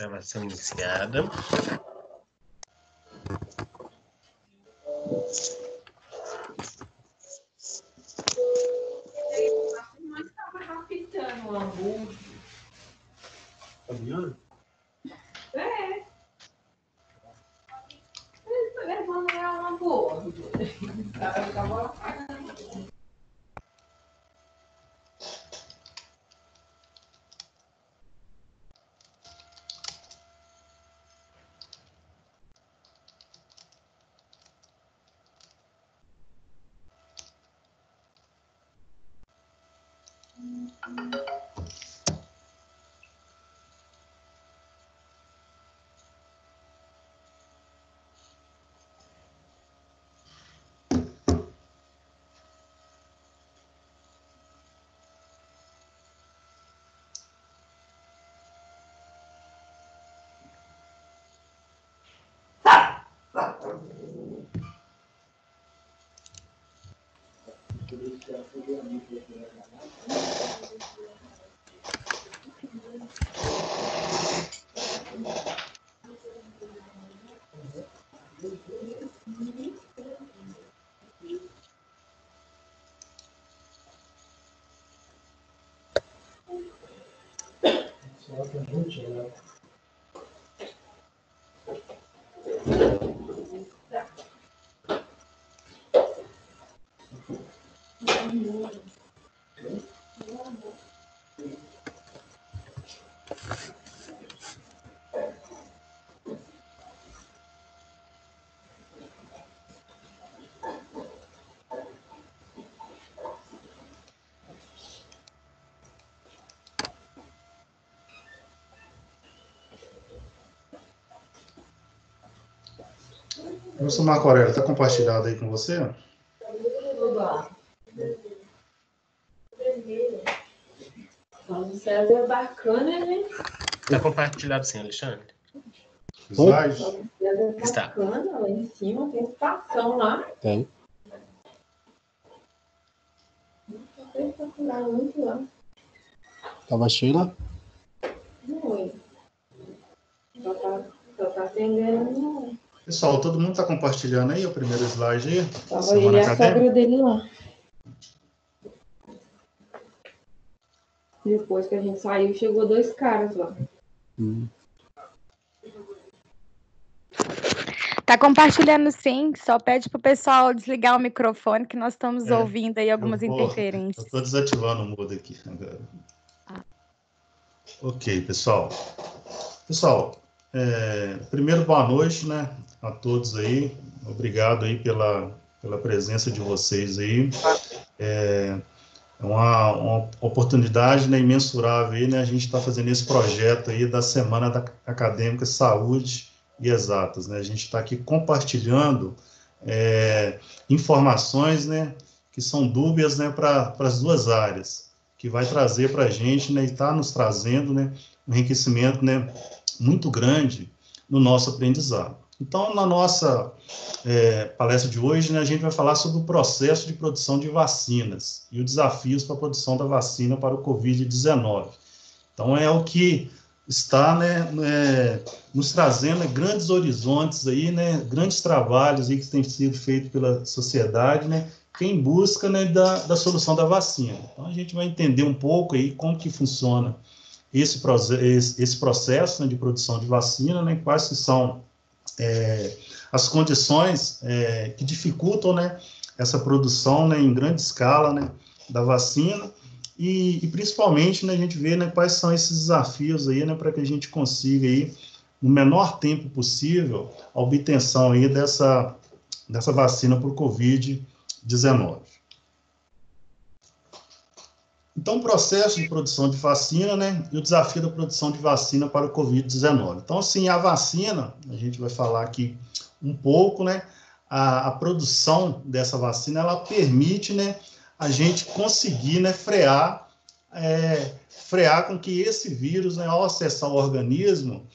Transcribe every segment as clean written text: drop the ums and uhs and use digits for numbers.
Gravação iniciada. Caminhando? É. Ele tá levando ela uma boa. Professor Marco Aurélio, está compartilhado aí com você? O César é bacana, né? Está compartilhado sim, Alexandre? Slides? O César é Está. bacana, lá em cima tem estação lá. Tem. Espetacular, muito lá. Tava cheio lá? Muito. Só tá atendendo, não. Pessoal, todo mundo está compartilhando aí o primeiro slide aí? Tava ele e a sogra dele lá. Depois que a gente saiu, chegou 2 caras lá. Tá compartilhando sim, só pede pro pessoal desligar o microfone que nós estamos É, ouvindo aí algumas Eu interferências. estou desativando o mudo aqui agora. Ok, pessoal. Pessoal, primeiro boa noite, né, a todos aí. Obrigado aí pela presença de vocês aí. É uma oportunidade, né, imensurável aí, né, a gente está fazendo esse projeto aí da Semana Acadêmica Saúde e Exatas, né, a gente está aqui compartilhando informações, né, que são dúbias, né, para as duas áreas, que vai trazer para a gente, né, e está nos trazendo, né, um enriquecimento, né, muito grande no nosso aprendizado. Então, na nossa palestra de hoje, né, a gente vai falar sobre o processo de produção de vacinas e os desafios para a produção da vacina para o Covid-19. Então, é o que está, né, nos trazendo grandes horizontes aí, né, grandes trabalhos aí que têm sido feitos pela sociedade, né, em busca, né, da solução da vacina. Então, a gente vai entender um pouco aí como que funciona esse processo, né, de produção de vacina, né, quais que são as condições que dificultam, né, essa produção, né, em grande escala, né, da vacina e principalmente, né, a gente vê, né, quais são esses desafios aí, né, para que a gente consiga aí, no menor tempo possível, a obtenção aí dessa vacina para o Covid-19. Então, o processo de produção de vacina, né, e o desafio da produção de vacina para o Covid-19. Então, assim, a vacina, a gente vai falar aqui um pouco, né, a produção dessa vacina, ela permite, né, a gente conseguir, né, frear com que esse vírus, né, ao acessar o organismo,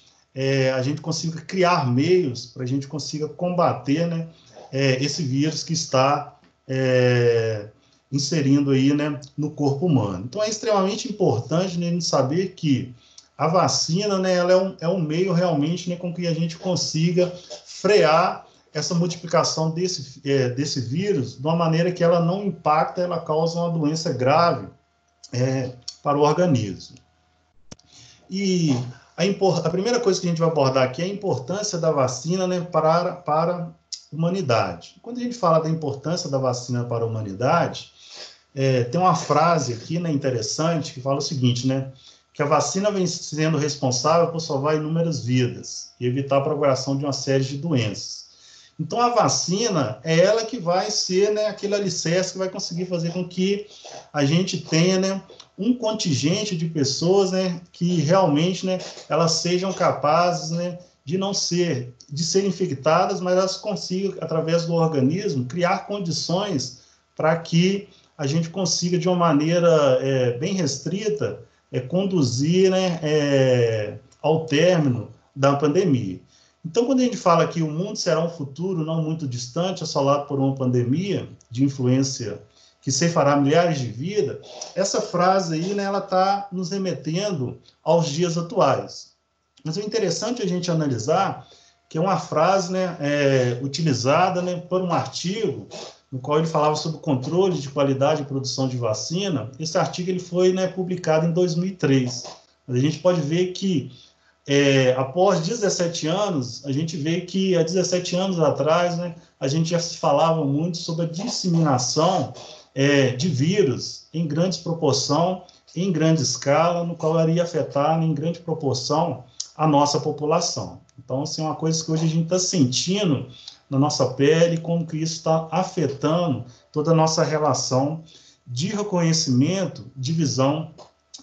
a gente consiga criar meios para a gente consiga combater, né, esse vírus que está inserindo aí, né, no corpo humano. Então, é extremamente importante, né, a gente saber que a vacina, né, ela é um meio realmente, né, com que a gente consiga frear essa multiplicação desse vírus de uma maneira que ela não impacta, ela causa uma doença grave para o organismo. E a primeira coisa que a gente vai abordar aqui é a importância da vacina, né, para a humanidade. Quando a gente fala da importância da vacina para a humanidade, tem uma frase aqui, né, interessante, que fala o seguinte, né, que a vacina vem sendo responsável por salvar inúmeras vidas e evitar a propagação de uma série de doenças. Então, a vacina é ela que vai ser, né, aquele alicerce que vai conseguir fazer com que a gente tenha, né, um contingente de pessoas, né, que realmente, né, elas sejam capazes, né, de serem infectadas, mas elas consigam, através do organismo, criar condições para que a gente consiga, de uma maneira bem restrita, conduzir, né, ao término da pandemia. Então, quando a gente fala que o mundo será um futuro não muito distante, assolado por uma pandemia de influência que ceifará milhares de vidas, essa frase aí, né, ela está nos remetendo aos dias atuais. Mas o interessante é a gente analisar que é uma frase, né, utilizada, né, por um artigo no qual ele falava sobre o controle de qualidade e produção de vacina. Esse artigo ele foi, né, publicado em 2003. Mas a gente pode ver que após 17 anos, a gente vê que há 17 anos atrás, né, a gente já se falava muito sobre a disseminação de vírus em grande proporção, em grande escala, no qual iria afetar em grande proporção a nossa população. Então, assim, é uma coisa que hoje a gente está sentindo na nossa pele, como que isso está afetando toda a nossa relação de reconhecimento, de visão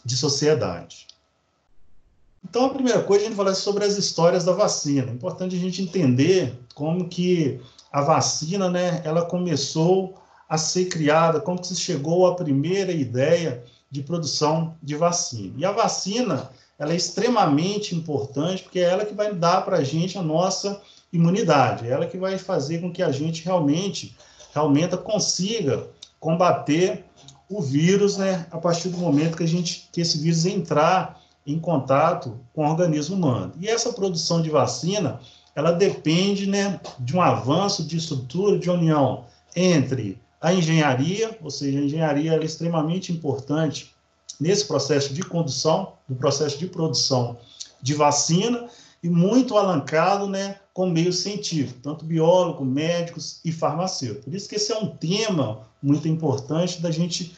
de sociedade. Então, a primeira coisa, a gente vai falar sobre as histórias da vacina. É importante a gente entender como que a vacina, né, ela começou a ser criada, como que se chegou à primeira ideia de produção de vacina. E a vacina, ela é extremamente importante, porque é ela que vai dar para a gente a nossa imunidade, é ela que vai fazer com que a gente realmente consiga combater o vírus, né, a partir do momento que esse vírus entrar em contato com o organismo humano. E essa produção de vacina, ela depende, né, de um avanço de estrutura, de união entre a engenharia, ou seja, a engenharia é extremamente importante nesse processo de condução, do processo de produção de vacina, e muito alavancado, né, com meio científico, tanto biólogos, médicos e farmacêuticos. Por isso que esse é um tema muito importante da gente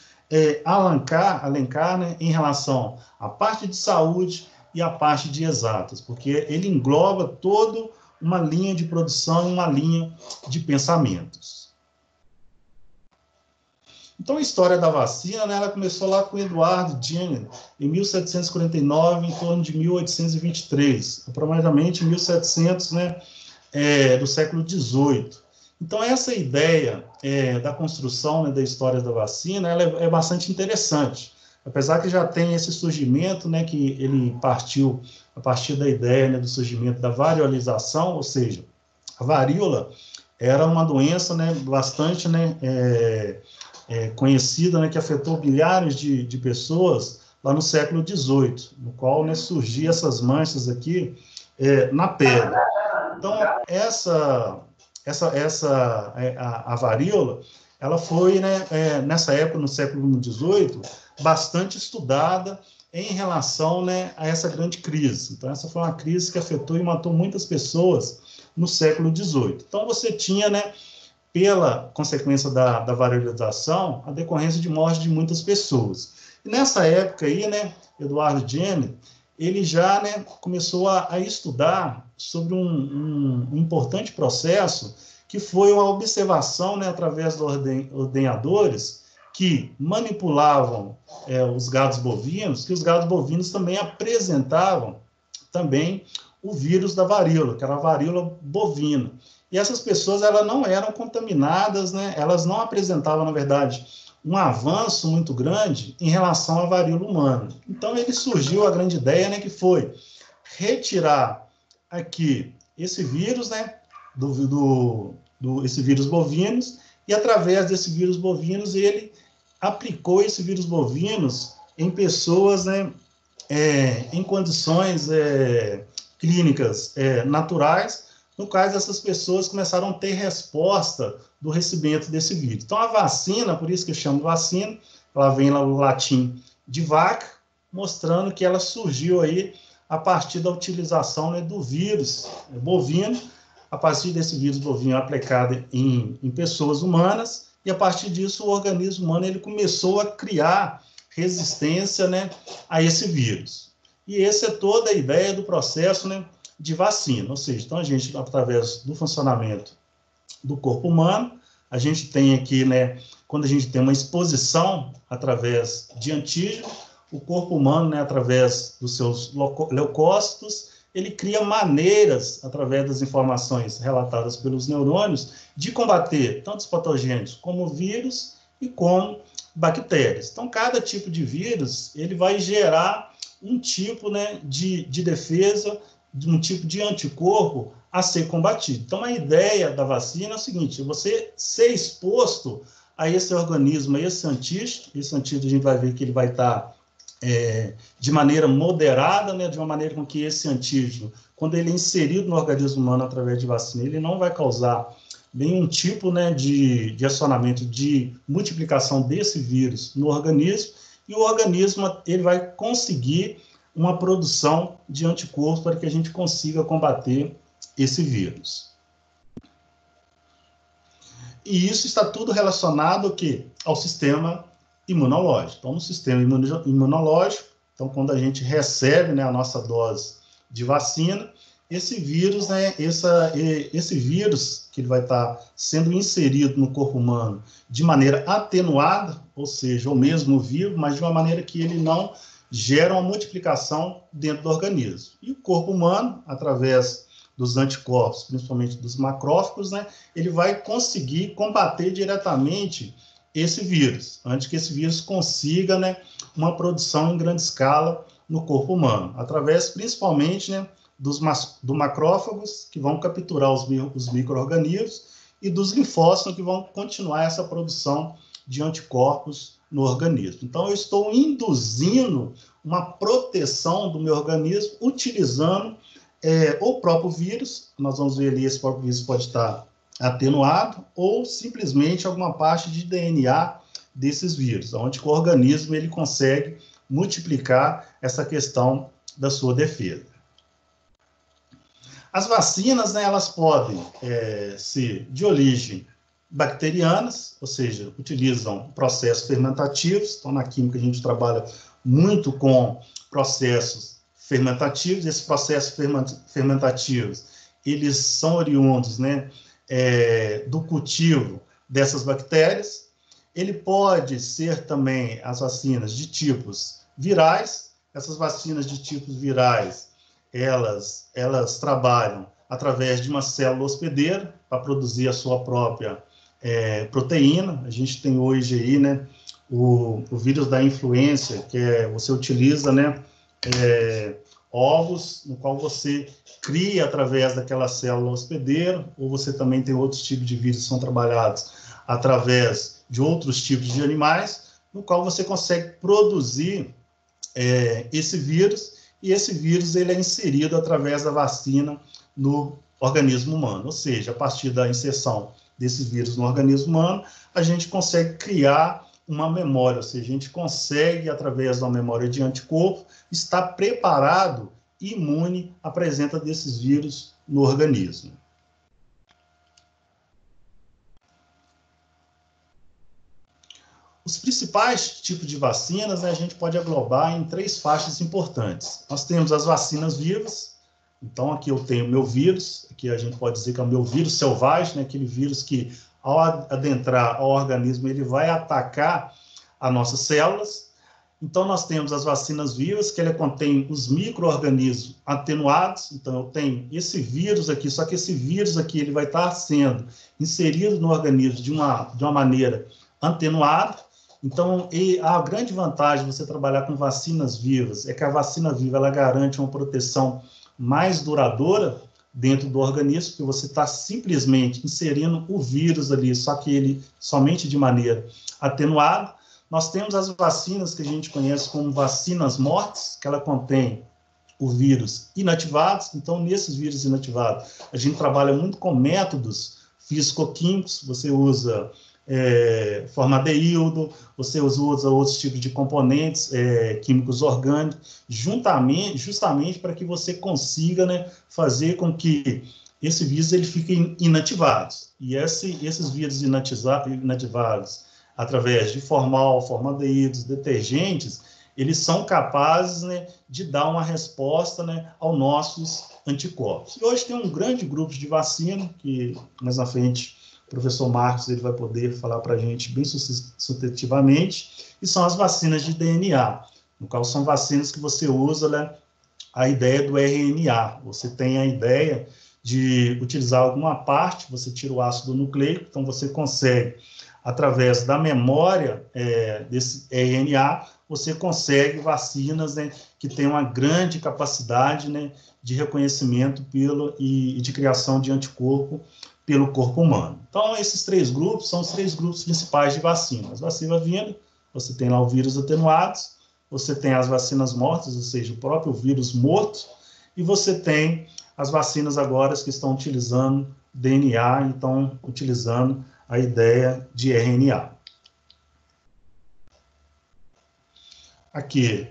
alencar, né, em relação à parte de saúde e à parte de exatas, porque ele engloba toda uma linha de produção e uma linha de pensamentos. Então, a história da vacina, né, ela começou lá com Edward Jenner, em 1749, em torno de 1823, aproximadamente 1700, né, do século XVIII. Então, essa ideia da construção, né, da história da vacina, ela é bastante interessante. Apesar que já tem esse surgimento, né, que ele partiu a partir da ideia, né, do surgimento da variolização, ou seja, a varíola era uma doença, né, bastante, né, conhecida, né, que afetou milhares de pessoas lá no século XVIII, no qual, né, surgiam essas manchas aqui na pele. Então, a varíola, ela foi, né, nessa época, no século XVIII, bastante estudada em relação, né, a essa grande crise. Então, essa foi uma crise que afetou e matou muitas pessoas no século XVIII. Então, você tinha, né, pela consequência da variolização, a decorrência de morte de muitas pessoas. E nessa época aí, né, Edward Jenner, ele já, né, começou a estudar sobre um importante processo que foi uma observação, né, através dos ordenadores que manipulavam os gados bovinos, que os gados bovinos também apresentavam também o vírus da varíola, que era a varíola bovina. E essas pessoas, elas não eram contaminadas, né? Elas não apresentavam, na verdade, um avanço muito grande em relação à varíola humana. Então, ele surgiu a grande ideia, né, que foi retirar aqui esse vírus, né, esse vírus bovinos, e através desse vírus bovinos, ele aplicou esse vírus bovinos em pessoas, né, em condições clínicas naturais, no qual essas pessoas começaram a ter resposta do recebimento desse vírus. Então, a vacina, por isso que eu chamo de vacina, ela vem lá do latim de vaca, mostrando que ela surgiu aí a partir da utilização, né, do vírus bovino, a partir desse vírus bovino aplicado em pessoas humanas, e a partir disso o organismo humano ele começou a criar resistência, né, a esse vírus. E essa é toda a ideia do processo, né, de vacina, ou seja, então a gente, através do funcionamento do corpo humano, a gente tem aqui, né, quando a gente tem uma exposição através de antígeno, o corpo humano, né, através dos seus leucócitos, ele cria maneiras, através das informações relatadas pelos neurônios, de combater tanto os patogênios como vírus e como bactérias. Então, cada tipo de vírus, ele vai gerar um tipo, né, de defesa, um tipo de anticorpo a ser combatido. Então, a ideia da vacina é o seguinte, você ser exposto a esse organismo, a esse antígeno a gente vai ver que ele vai estar de maneira moderada, né, de uma maneira com que esse antígeno, quando ele é inserido no organismo humano através de vacina, ele não vai causar nenhum tipo, né, de acionamento, de multiplicação desse vírus no organismo, e o organismo ele vai conseguir uma produção de anticorpos para que a gente consiga combater esse vírus. E isso está tudo relacionado ao quê? Ao sistema imunológico. Então, no sistema imunológico, então, quando a gente recebe, né, a nossa dose de vacina, esse vírus, né, esse vírus que ele vai estar sendo inserido no corpo humano de maneira atenuada, ou seja, o mesmo vivo, mas de uma maneira que ele não gera uma multiplicação dentro do organismo. E o corpo humano, através dos anticorpos, principalmente dos macrófagos, né, ele vai conseguir combater diretamente esse vírus, antes que esse vírus consiga, né, uma produção em grande escala no corpo humano, através principalmente, né, dos macrófagos, que vão capturar os micro-organismos, e dos linfócitos, que vão continuar essa produção de anticorpos no organismo. Então, eu estou induzindo uma proteção do meu organismo utilizando o próprio vírus. Nós vamos ver ali, esse próprio vírus pode estar atenuado, ou simplesmente alguma parte de DNA desses vírus, onde o organismo ele consegue multiplicar essa questão da sua defesa. As vacinas, né, elas podem ser de origem bacterianas, ou seja, utilizam processos fermentativos. Então, na química, a gente trabalha muito com processos fermentativos. Esses processos fermentativos, eles são oriundos, né, do cultivo dessas bactérias. Ele pode ser também as vacinas de tipos virais. Essas vacinas de tipos virais, elas trabalham através de uma célula hospedeira para produzir a sua própria proteína. A gente tem hoje aí, né, o vírus da influenza, que você utiliza, né, ovos, no qual você cria através daquela célula hospedeira, ou você também tem outros tipos de vírus que são trabalhados através de outros tipos de animais, no qual você consegue produzir esse vírus, e esse vírus ele é inserido através da vacina no organismo humano, ou seja, a partir da inserção desses vírus no organismo humano, a gente consegue criar uma memória, ou seja, a gente consegue, através da memória de anticorpo, estar preparado e imune à presença desses vírus no organismo. Os principais tipos de vacinas, né, a gente pode englobar em 3 faixas importantes. Nós temos as vacinas vivas. Então, aqui eu tenho o meu vírus, aqui a gente pode dizer que é o meu vírus selvagem, né, aquele vírus que, ao adentrar ao organismo, ele vai atacar as nossas células. Então, nós temos as vacinas vivas, que ela contém os micro-organismos atenuados. Então, eu tenho esse vírus aqui, só que esse vírus aqui ele vai estar sendo inserido no organismo de uma maneira atenuada. Então, a grande vantagem de você trabalhar com vacinas vivas é que a vacina viva ela garante uma proteção mais duradoura dentro do organismo, porque você está simplesmente inserindo o vírus ali, só que ele somente de maneira atenuada. Nós temos as vacinas que a gente conhece como vacinas mortes, que ela contém o vírus inativados. Então, nesses vírus inativados, a gente trabalha muito com métodos físico-químicos. Você usa formaldeído, você usa outros tipos de componentes químicos orgânicos, justamente para que você consiga, né, fazer com que esse vírus ele fique inativado. E esses vírus inativados, através de formaldeídos, detergentes, eles são capazes, né, de dar uma resposta, né, aos nossos anticorpos. E hoje tem um grande grupo de vacina, que mais na frente o professor Marcos ele vai poder falar para a gente bem subjetivamente, e são as vacinas de DNA, no qual são vacinas que você usa, né, a ideia do RNA. Você tem a ideia de utilizar alguma parte, você tira o ácido nucleico, então você consegue, através da memória desse RNA, você consegue vacinas, né, que têm uma grande capacidade, né, de reconhecimento e de criação de anticorpo pelo corpo humano. Então, esses 3 grupos são os 3 grupos principais de vacinas. As vacinas vindo, você tem lá o vírus atenuados, você tem as vacinas mortas, ou seja, o próprio vírus morto, e você tem as vacinas agora que estão utilizando DNA, então utilizando a ideia de RNA. Aqui,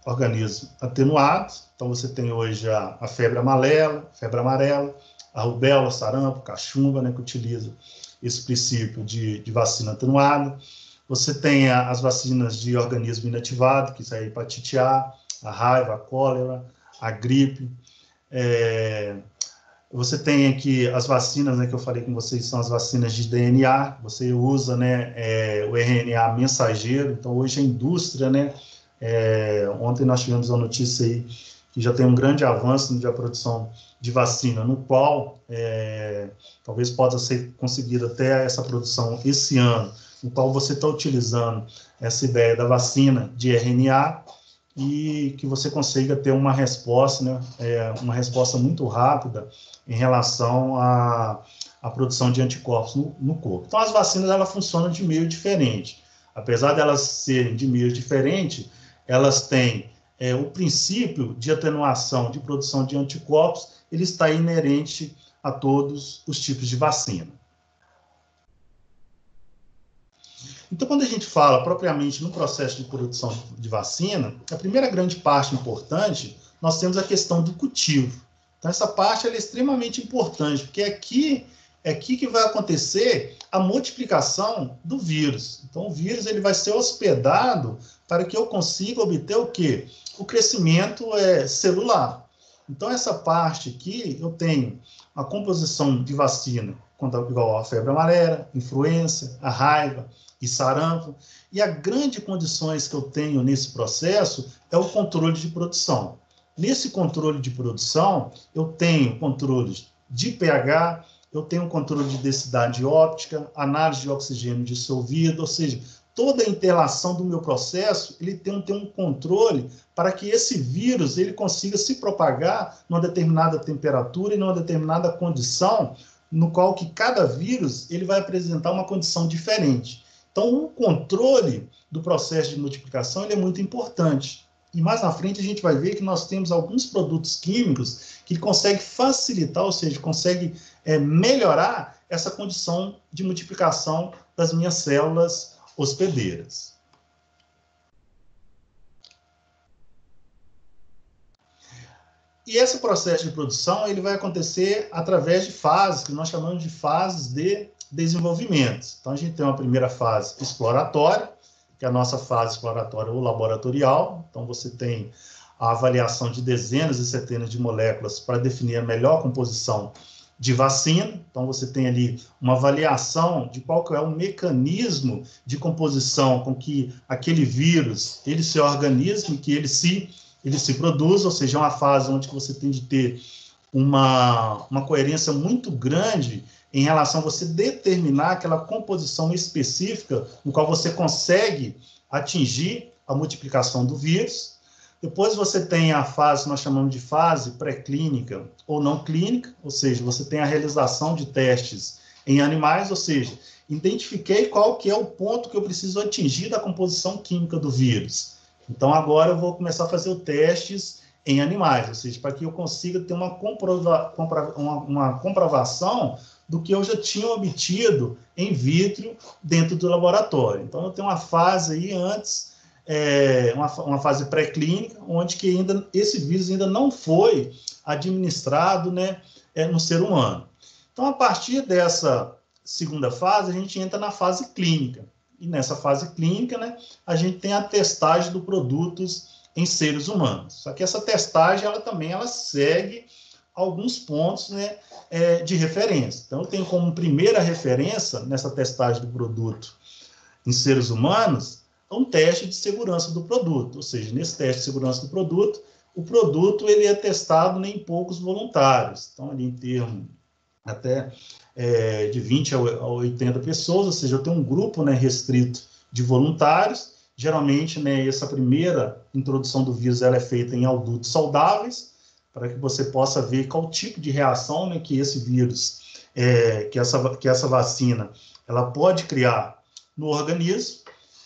organismo atenuado, então você tem hoje a febre amarela, a rubéola, sarampo, cachumba, né, que utiliza esse princípio de vacina atenuada. Você tem as vacinas de organismo inativado, que é a hepatite A, a raiva, a cólera, a gripe. Você tem aqui as vacinas, né, que eu falei com vocês, são as vacinas de DNA. Você usa, né, o RNA mensageiro. Então, hoje a indústria, né, ontem nós tivemos a notícia aí que já tem um grande avanço na produção de vacina, no qual talvez possa ser conseguida até essa produção esse ano, no qual você está utilizando essa ideia da vacina de RNA e que você consiga ter uma resposta, né, uma resposta muito rápida em relação à produção de anticorpos no corpo. Então, as vacinas elas funcionam de meio diferente. Apesar de elas serem de meio diferente, elas têm o princípio de atenuação de produção de anticorpos, ele está inerente a todos os tipos de vacina. Então, quando a gente fala propriamente no processo de produção de vacina, a primeira grande parte importante, nós temos a questão do cultivo. Então, essa parte ela é extremamente importante, porque é aqui que vai acontecer a multiplicação do vírus. Então, o vírus ele vai ser hospedado para que eu consiga obter o quê? O crescimento celular. Então, essa parte aqui, eu tenho a composição de vacina igual a febre amarela, influenza, a raiva e sarampo. E as grandes condições que eu tenho nesse processo é o controle de produção. Nesse controle de produção, eu tenho controles de pH, eu tenho controle de densidade óptica, análise de oxigênio dissolvido, ou seja, toda a interação do meu processo, ele tem um controle para que esse vírus ele consiga se propagar numa determinada temperatura e numa determinada condição, no qual que cada vírus ele vai apresentar uma condição diferente. Então, o controle do processo de multiplicação ele é muito importante. E mais na frente a gente vai ver que nós temos alguns produtos químicos que conseguem facilitar, ou seja, conseguem melhorar essa condição de multiplicação das minhas células hospedeiras. E esse processo de produção ele vai acontecer através de fases, que nós chamamos de fases de desenvolvimento. Então, a gente tem uma primeira fase exploratória, que é a nossa fase exploratória ou laboratorial. Então, você tem a avaliação de dezenas e centenas de moléculas para definir a melhor composição de vacina. Então, você tem ali uma avaliação de qual que é o mecanismo de composição com que aquele vírus, ele se organiza, que ele se produz, ou seja, é uma fase onde você tem de ter uma coerência muito grande em relação a você determinar aquela composição específica no qual você consegue atingir a multiplicação do vírus. Depois você tem a fase, nós chamamos de fase pré-clínica ou não clínica, ou seja, você tem a realização de testes em animais, ou seja, identifiquei qual que é o ponto que eu preciso atingir da composição química do vírus. Então, agora eu vou começar a fazer os testes em animais, ou seja, para que eu consiga ter uma comprovação do que eu já tinha obtido em vitro dentro do laboratório. Então, eu tenho uma fase aí antes, uma fase pré-clínica, onde que ainda, esse vírus ainda não foi administrado, né, no ser humano. Então, a partir dessa segunda fase, a gente entra na fase clínica. E nessa fase clínica, né, a gente tem a testagem dos produtos em seres humanos. Só que essa testagem, ela segue alguns pontos, né, de referência. Então, eu tenho como primeira referência, nessa testagem do produto em seres humanos, um teste de segurança do produto. Ou seja, nesse teste de segurança do produto, o produto ele é testado em poucos voluntários. Então, ali em termos até de 20 a 80 pessoas, ou seja, eu tenho um grupo, né, restrito de voluntários. Geralmente, né, essa primeira introdução do vírus ela é feita em adultos saudáveis, para que você possa ver qual tipo de reação, né, que esse vírus, que essa vacina, ela pode criar no organismo.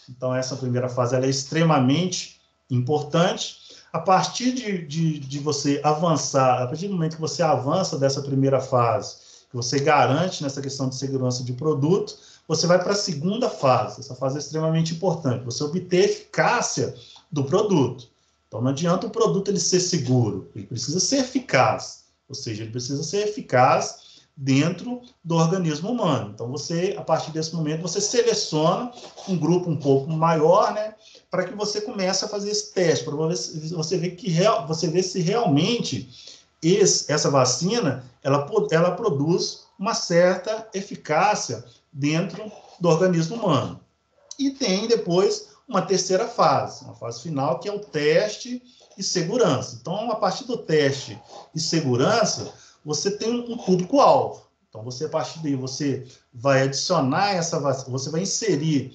Então, essa primeira fase ela é extremamente importante. A partir de você avançar, a partir do momento que você avança dessa primeira fase, que você garante nessa questão de segurança de produto, você vai para a segunda fase. Essa fase é extremamente importante. Você obter eficácia do produto. Então, não adianta o produto ele ser seguro. Ele precisa ser eficaz. Ou seja, ele precisa ser eficaz dentro do organismo humano. Então, você, a partir desse momento, você seleciona um grupo um pouco maior, né, para que você comece a fazer esse teste, para você ver se realmente essa vacina ela produz uma certa eficácia dentro do organismo humano. E tem depois uma terceira fase, uma fase final, que é o teste e segurança. Então, a partir do teste e segurança, você tem um público-alvo. Então, a partir daí, você vai adicionar essa vacina, você vai inserir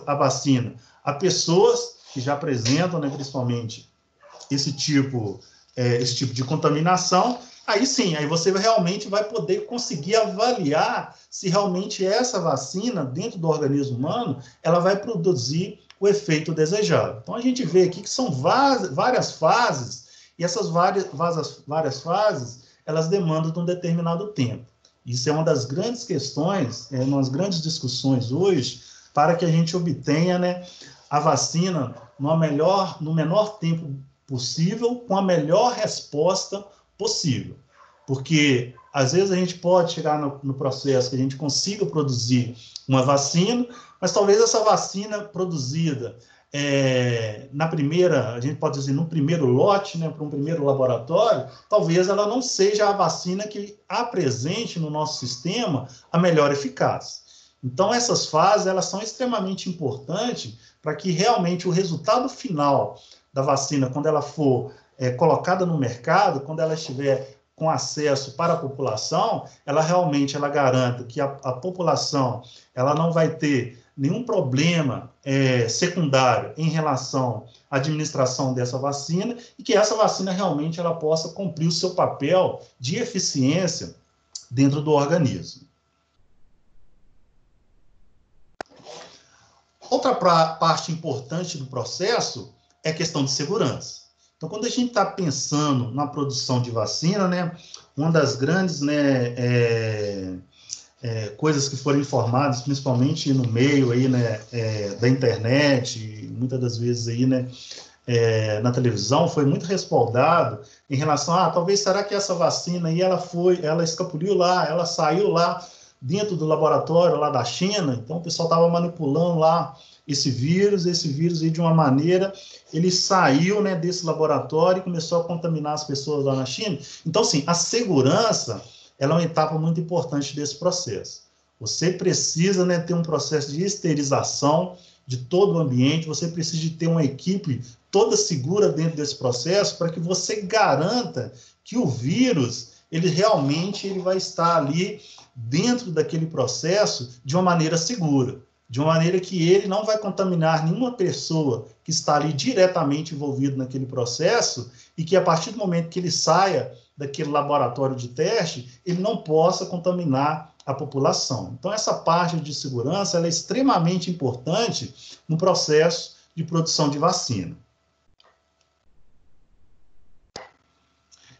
a vacina a pessoas que já apresentam, né, principalmente, esse tipo de contaminação. Aí sim, aí você realmente vai poder conseguir avaliar se realmente essa vacina, dentro do organismo humano, ela vai produzir o efeito desejado. Então, a gente vê aqui que são várias fases, e essas várias fases, elas demandam um determinado tempo. Isso é uma das grandes questões, uma das grandes discussões hoje, para que a gente obtenha, né, a vacina no menor tempo possível, com a melhor resposta possível. Porque, às vezes, a gente pode chegar no processo que a gente consiga produzir uma vacina, mas talvez essa vacina produzida a gente pode dizer, no primeiro lote, né, para um primeiro laboratório, talvez ela não seja a vacina que apresente no nosso sistema a melhor eficácia. Então, essas fases, elas são extremamente importantes para que realmente o resultado final da vacina, quando ela for colocada no mercado, quando ela estiver com acesso para a população, ela realmente garanta que a população ela não vai ter nenhum problema secundário em relação à administração dessa vacina e que essa vacina realmente ela possa cumprir o seu papel de eficiência dentro do organismo. Outra parte importante do processo é a questão de segurança. Então, quando a gente está pensando na produção de vacina, né, uma das grandes, né, coisas que foram informadas, principalmente no meio aí, né, da internet, muitas das vezes aí, né, na televisão, foi muito respaldado em relação a, talvez, será que essa vacina aí, ela escapuliu lá, ela saiu lá dentro do laboratório lá da China, então o pessoal estava manipulando lá esse vírus aí de uma maneira, ele saiu, né, desse laboratório e começou a contaminar as pessoas lá na China. Então, sim, a segurança, ela é uma etapa muito importante desse processo. Você precisa, né, ter um processo de esterilização de todo o ambiente, você precisa de ter uma equipe toda segura dentro desse processo para que você garanta que o vírus, ele realmente vai estar ali dentro daquele processo de uma maneira segura, de uma maneira que ele não vai contaminar nenhuma pessoa que está ali diretamente envolvida naquele processo e que a partir do momento que ele saia daquele laboratório de teste, ele não possa contaminar a população. Então, essa parte de segurança ela é extremamente importante no processo de produção de vacina.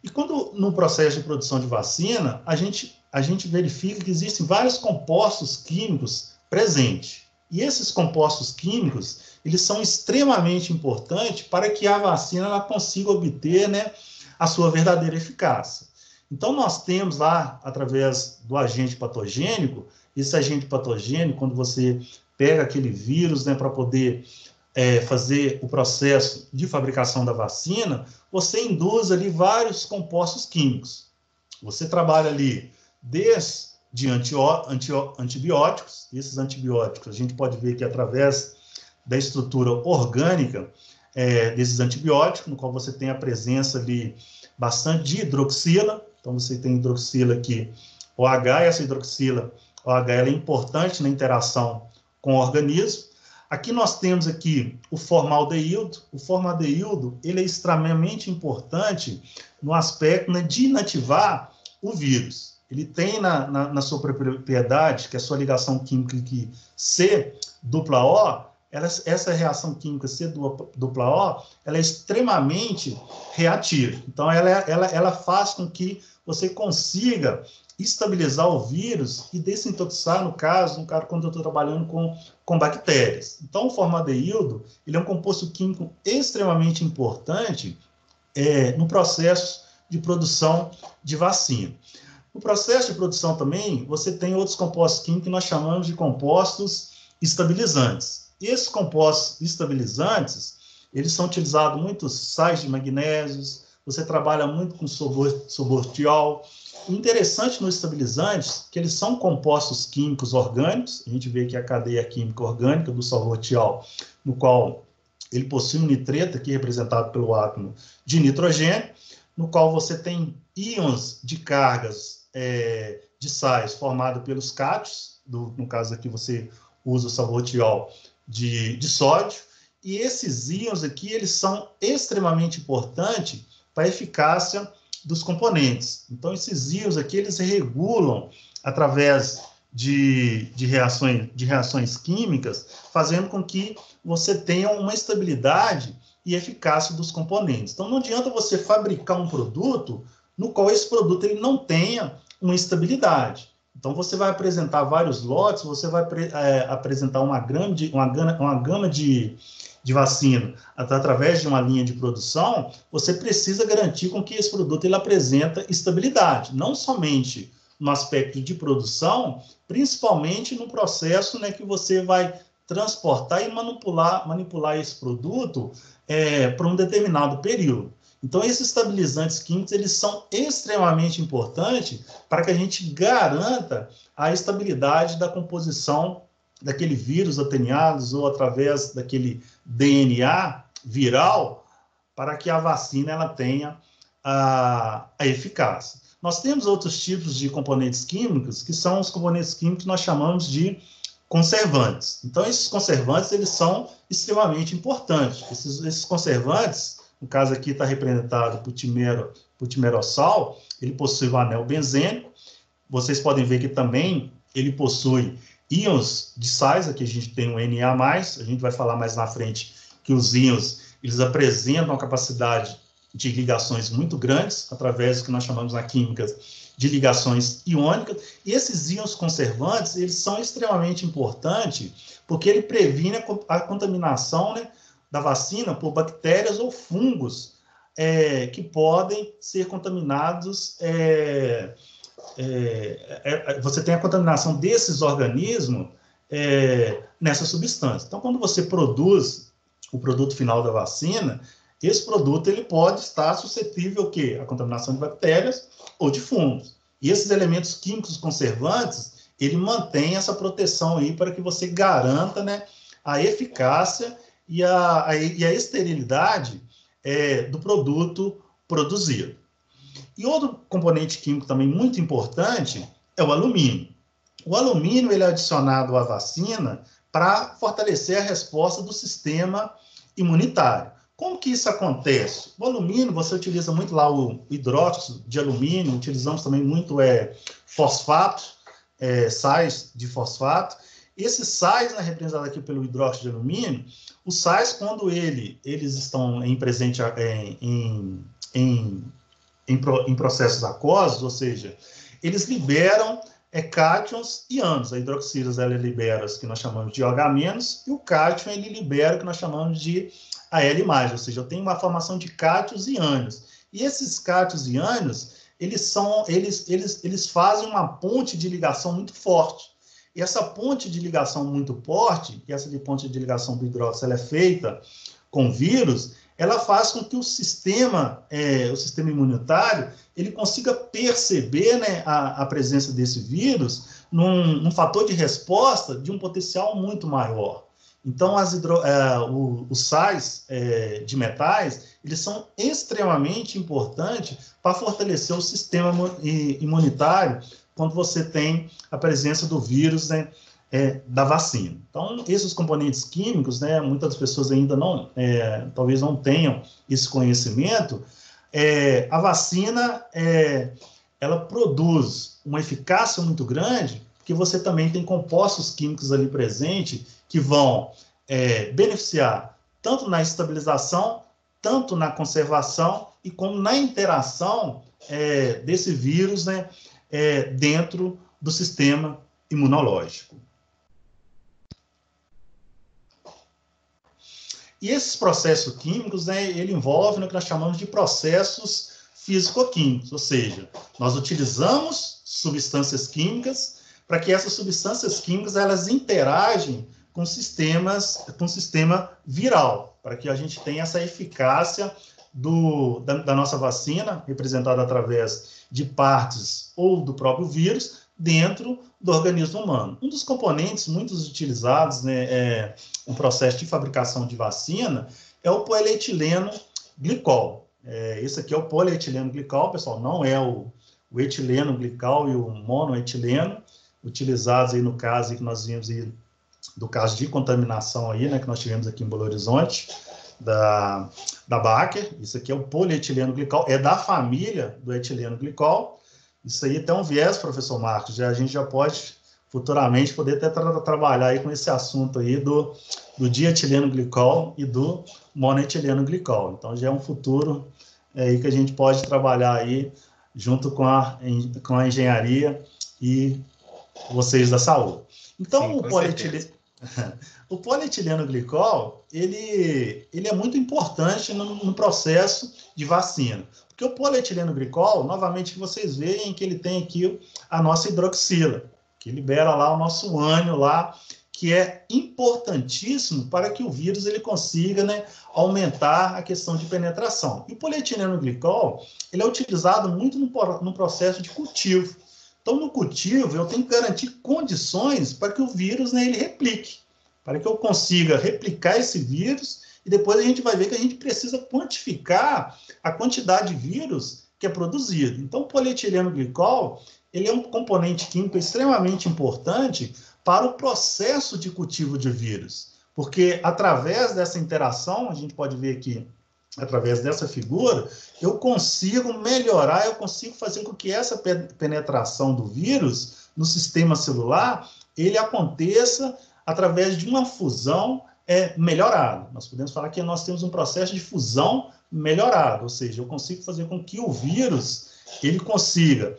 E quando no processo de produção de vacina, a gente verifica que existem vários compostos químicos presentes. E esses compostos químicos, eles são extremamente importantes para que a vacina ela consiga obter, né, a sua verdadeira eficácia. Então, nós temos lá, através do agente patogênico, esse agente patogênico, quando você pega aquele vírus, né, para poder fazer o processo de fabricação da vacina, você induz ali vários compostos químicos. Você trabalha ali desde antibióticos, esses antibióticos a gente pode ver que através da estrutura orgânica desses antibióticos, no qual você tem a presença ali bastante de hidroxila. Então, você tem hidroxila aqui, OH, e essa hidroxila, OH, ela é importante na interação com o organismo. Aqui nós temos aqui o formaldeído. O formaldeído, ele é extremamente importante no aspecto, né, de inativar o vírus. Ele tem na sua propriedade, que é a sua ligação química aqui, C-O, essa reação química C-O, ela é extremamente reativa. Então, ela faz com que você consiga estabilizar o vírus e desintoxicar, no caso quando eu estou trabalhando com bactérias. Então, o formaldeído, ele é um composto químico extremamente importante no processo de produção de vacina. No processo de produção também, você tem outros compostos químicos que nós chamamos de compostos estabilizantes. E esses compostos estabilizantes, eles são utilizados muitos sais de magnésios, você trabalha muito com sobortiol. O interessante nos estabilizantes, que eles são compostos químicos orgânicos, a gente vê aqui a cadeia química orgânica do sobortiol, no qual ele possui um nitreto, aqui representado pelo átomo de nitrogênio, no qual você tem íons de cargas de sais formados pelos cátions, no caso aqui você usa o sobortiol de sódio, e esses íons aqui, eles são extremamente importantes para a eficácia dos componentes. Então, esses íons aqui, eles regulam através de reações químicas, fazendo com que você tenha uma estabilidade e eficácia dos componentes. Então, não adianta você fabricar um produto no qual esse produto ele não tenha uma estabilidade. Então, você vai apresentar vários lotes, você vai apresentar uma gama de vacina através de uma linha de produção, você precisa garantir com que esse produto ele apresenta estabilidade, não somente no aspecto de produção, principalmente no processo, né, que você vai transportar e manipular esse produto para um determinado período. Então, esses estabilizantes químicos, eles são extremamente importantes para que a gente garanta a estabilidade da composição daquele vírus ateniados ou através daquele DNA viral, para que a vacina ela tenha a eficácia. Nós temos outros tipos de componentes químicos, que são os componentes químicos que nós chamamos de conservantes. Então, esses conservantes, eles são extremamente importantes. Esses conservantes, no caso aqui está representado por timerossal, ele possui o anel benzênico. Vocês podem ver que também ele possui íons de sais, aqui a gente tem um Na+, a gente vai falar mais na frente que os íons, eles apresentam a capacidade de ligações muito grandes, através do que nós chamamos na química de ligações iônicas, e esses íons conservantes, eles são extremamente importantes, porque ele previne a contaminação, né, da vacina por bactérias ou fungos que podem ser contaminados. Você tem a contaminação desses organismos nessa substância. Então, quando você produz o produto final da vacina, esse produto ele pode estar suscetível à contaminação de bactérias ou de fungos. E esses elementos químicos conservantes, ele mantém essa proteção aí para que você garanta, né, a eficácia e a esterilidade do produto produzido. E outro componente químico também muito importante é o alumínio. O alumínio ele é adicionado à vacina para fortalecer a resposta do sistema imunitário. Como que isso acontece? O alumínio, você utiliza muito lá o hidróxido de alumínio, utilizamos também muito fosfato sais de fosfato. Esses sais, né, representados aqui pelo hidróxido de alumínio, os sais, quando eles estão em processos aquosos, ou seja, eles liberam cátions e ânions. A hidroxila ela libera os que nós chamamos de OH-, e o cátion ele libera o que nós chamamos de Al+, ou seja, eu tenho uma formação de cátions e ânions. E esses cátions e ânions, eles fazem uma ponte de ligação muito forte. E essa ponte de ligação muito forte, e essa ponte de ligação do hidróxido ela é feita com vírus, ela faz com que o sistema imunitário ele consiga perceber, né, a presença desse vírus num fator de resposta de um potencial muito maior. Então, os sais de metais, eles são extremamente importantes para fortalecer o sistema imunitário quando você tem a presença do vírus, né, da vacina. Então, esses componentes químicos, né, muitas das pessoas ainda talvez não tenham esse conhecimento. A vacina, ela produz uma eficácia muito grande, porque você também tem compostos químicos ali presentes que vão beneficiar tanto na estabilização, tanto na conservação e como na interação desse vírus, né, dentro do sistema imunológico. E esses processos químicos, né, ele envolve o que nós chamamos de processos físico-químicos, ou seja, nós utilizamos substâncias químicas para que essas substâncias químicas elas interagem com o sistema viral, para que a gente tenha essa eficácia da nossa vacina, representada através de partes ou do próprio vírus, dentro do organismo humano. Um dos componentes muito utilizados, né, no processo de fabricação de vacina é o polietileno glicol. Esse aqui é o polietileno glicol, pessoal, não é o etileno glicol e o monoetileno, utilizados aí no caso aí que nós vimos aí, do caso de contaminação aí, né, que nós tivemos aqui em Belo Horizonte, da Baker. Isso aqui é o polietileno glicol, é da família do etileno glicol. Isso aí tem um viés, professor Marcos, a gente já pode futuramente poder até trabalhar aí com esse assunto aí do dietileno glicol e do monoetileno glicol. Então já é um futuro aí que a gente pode trabalhar aí junto com a engenharia e vocês da saúde. Então, sim, o polietileno glicol, ele é muito importante no processo de vacina. Porque o polietileno glicol, novamente, que vocês veem que ele tem aqui a nossa hidroxila, que libera lá o nosso ânion lá, que é importantíssimo para que o vírus ele consiga, né, aumentar a questão de penetração. E o polietileno glicol, ele é utilizado muito no processo de cultivo. Então, no cultivo, eu tenho que garantir condições para que o vírus, né, ele replique, para que eu consiga replicar esse vírus, e depois a gente vai ver que a gente precisa quantificar a quantidade de vírus que é produzido. Então, o polietileno glicol, ele é um componente químico extremamente importante para o processo de cultivo de vírus, porque através dessa interação, a gente pode ver aqui, através dessa figura, eu consigo melhorar, eu consigo fazer com que essa penetração do vírus no sistema celular, ele aconteça através de uma fusão melhorada. Nós podemos falar que nós temos um processo de fusão melhorado, ou seja, eu consigo fazer com que o vírus ele consiga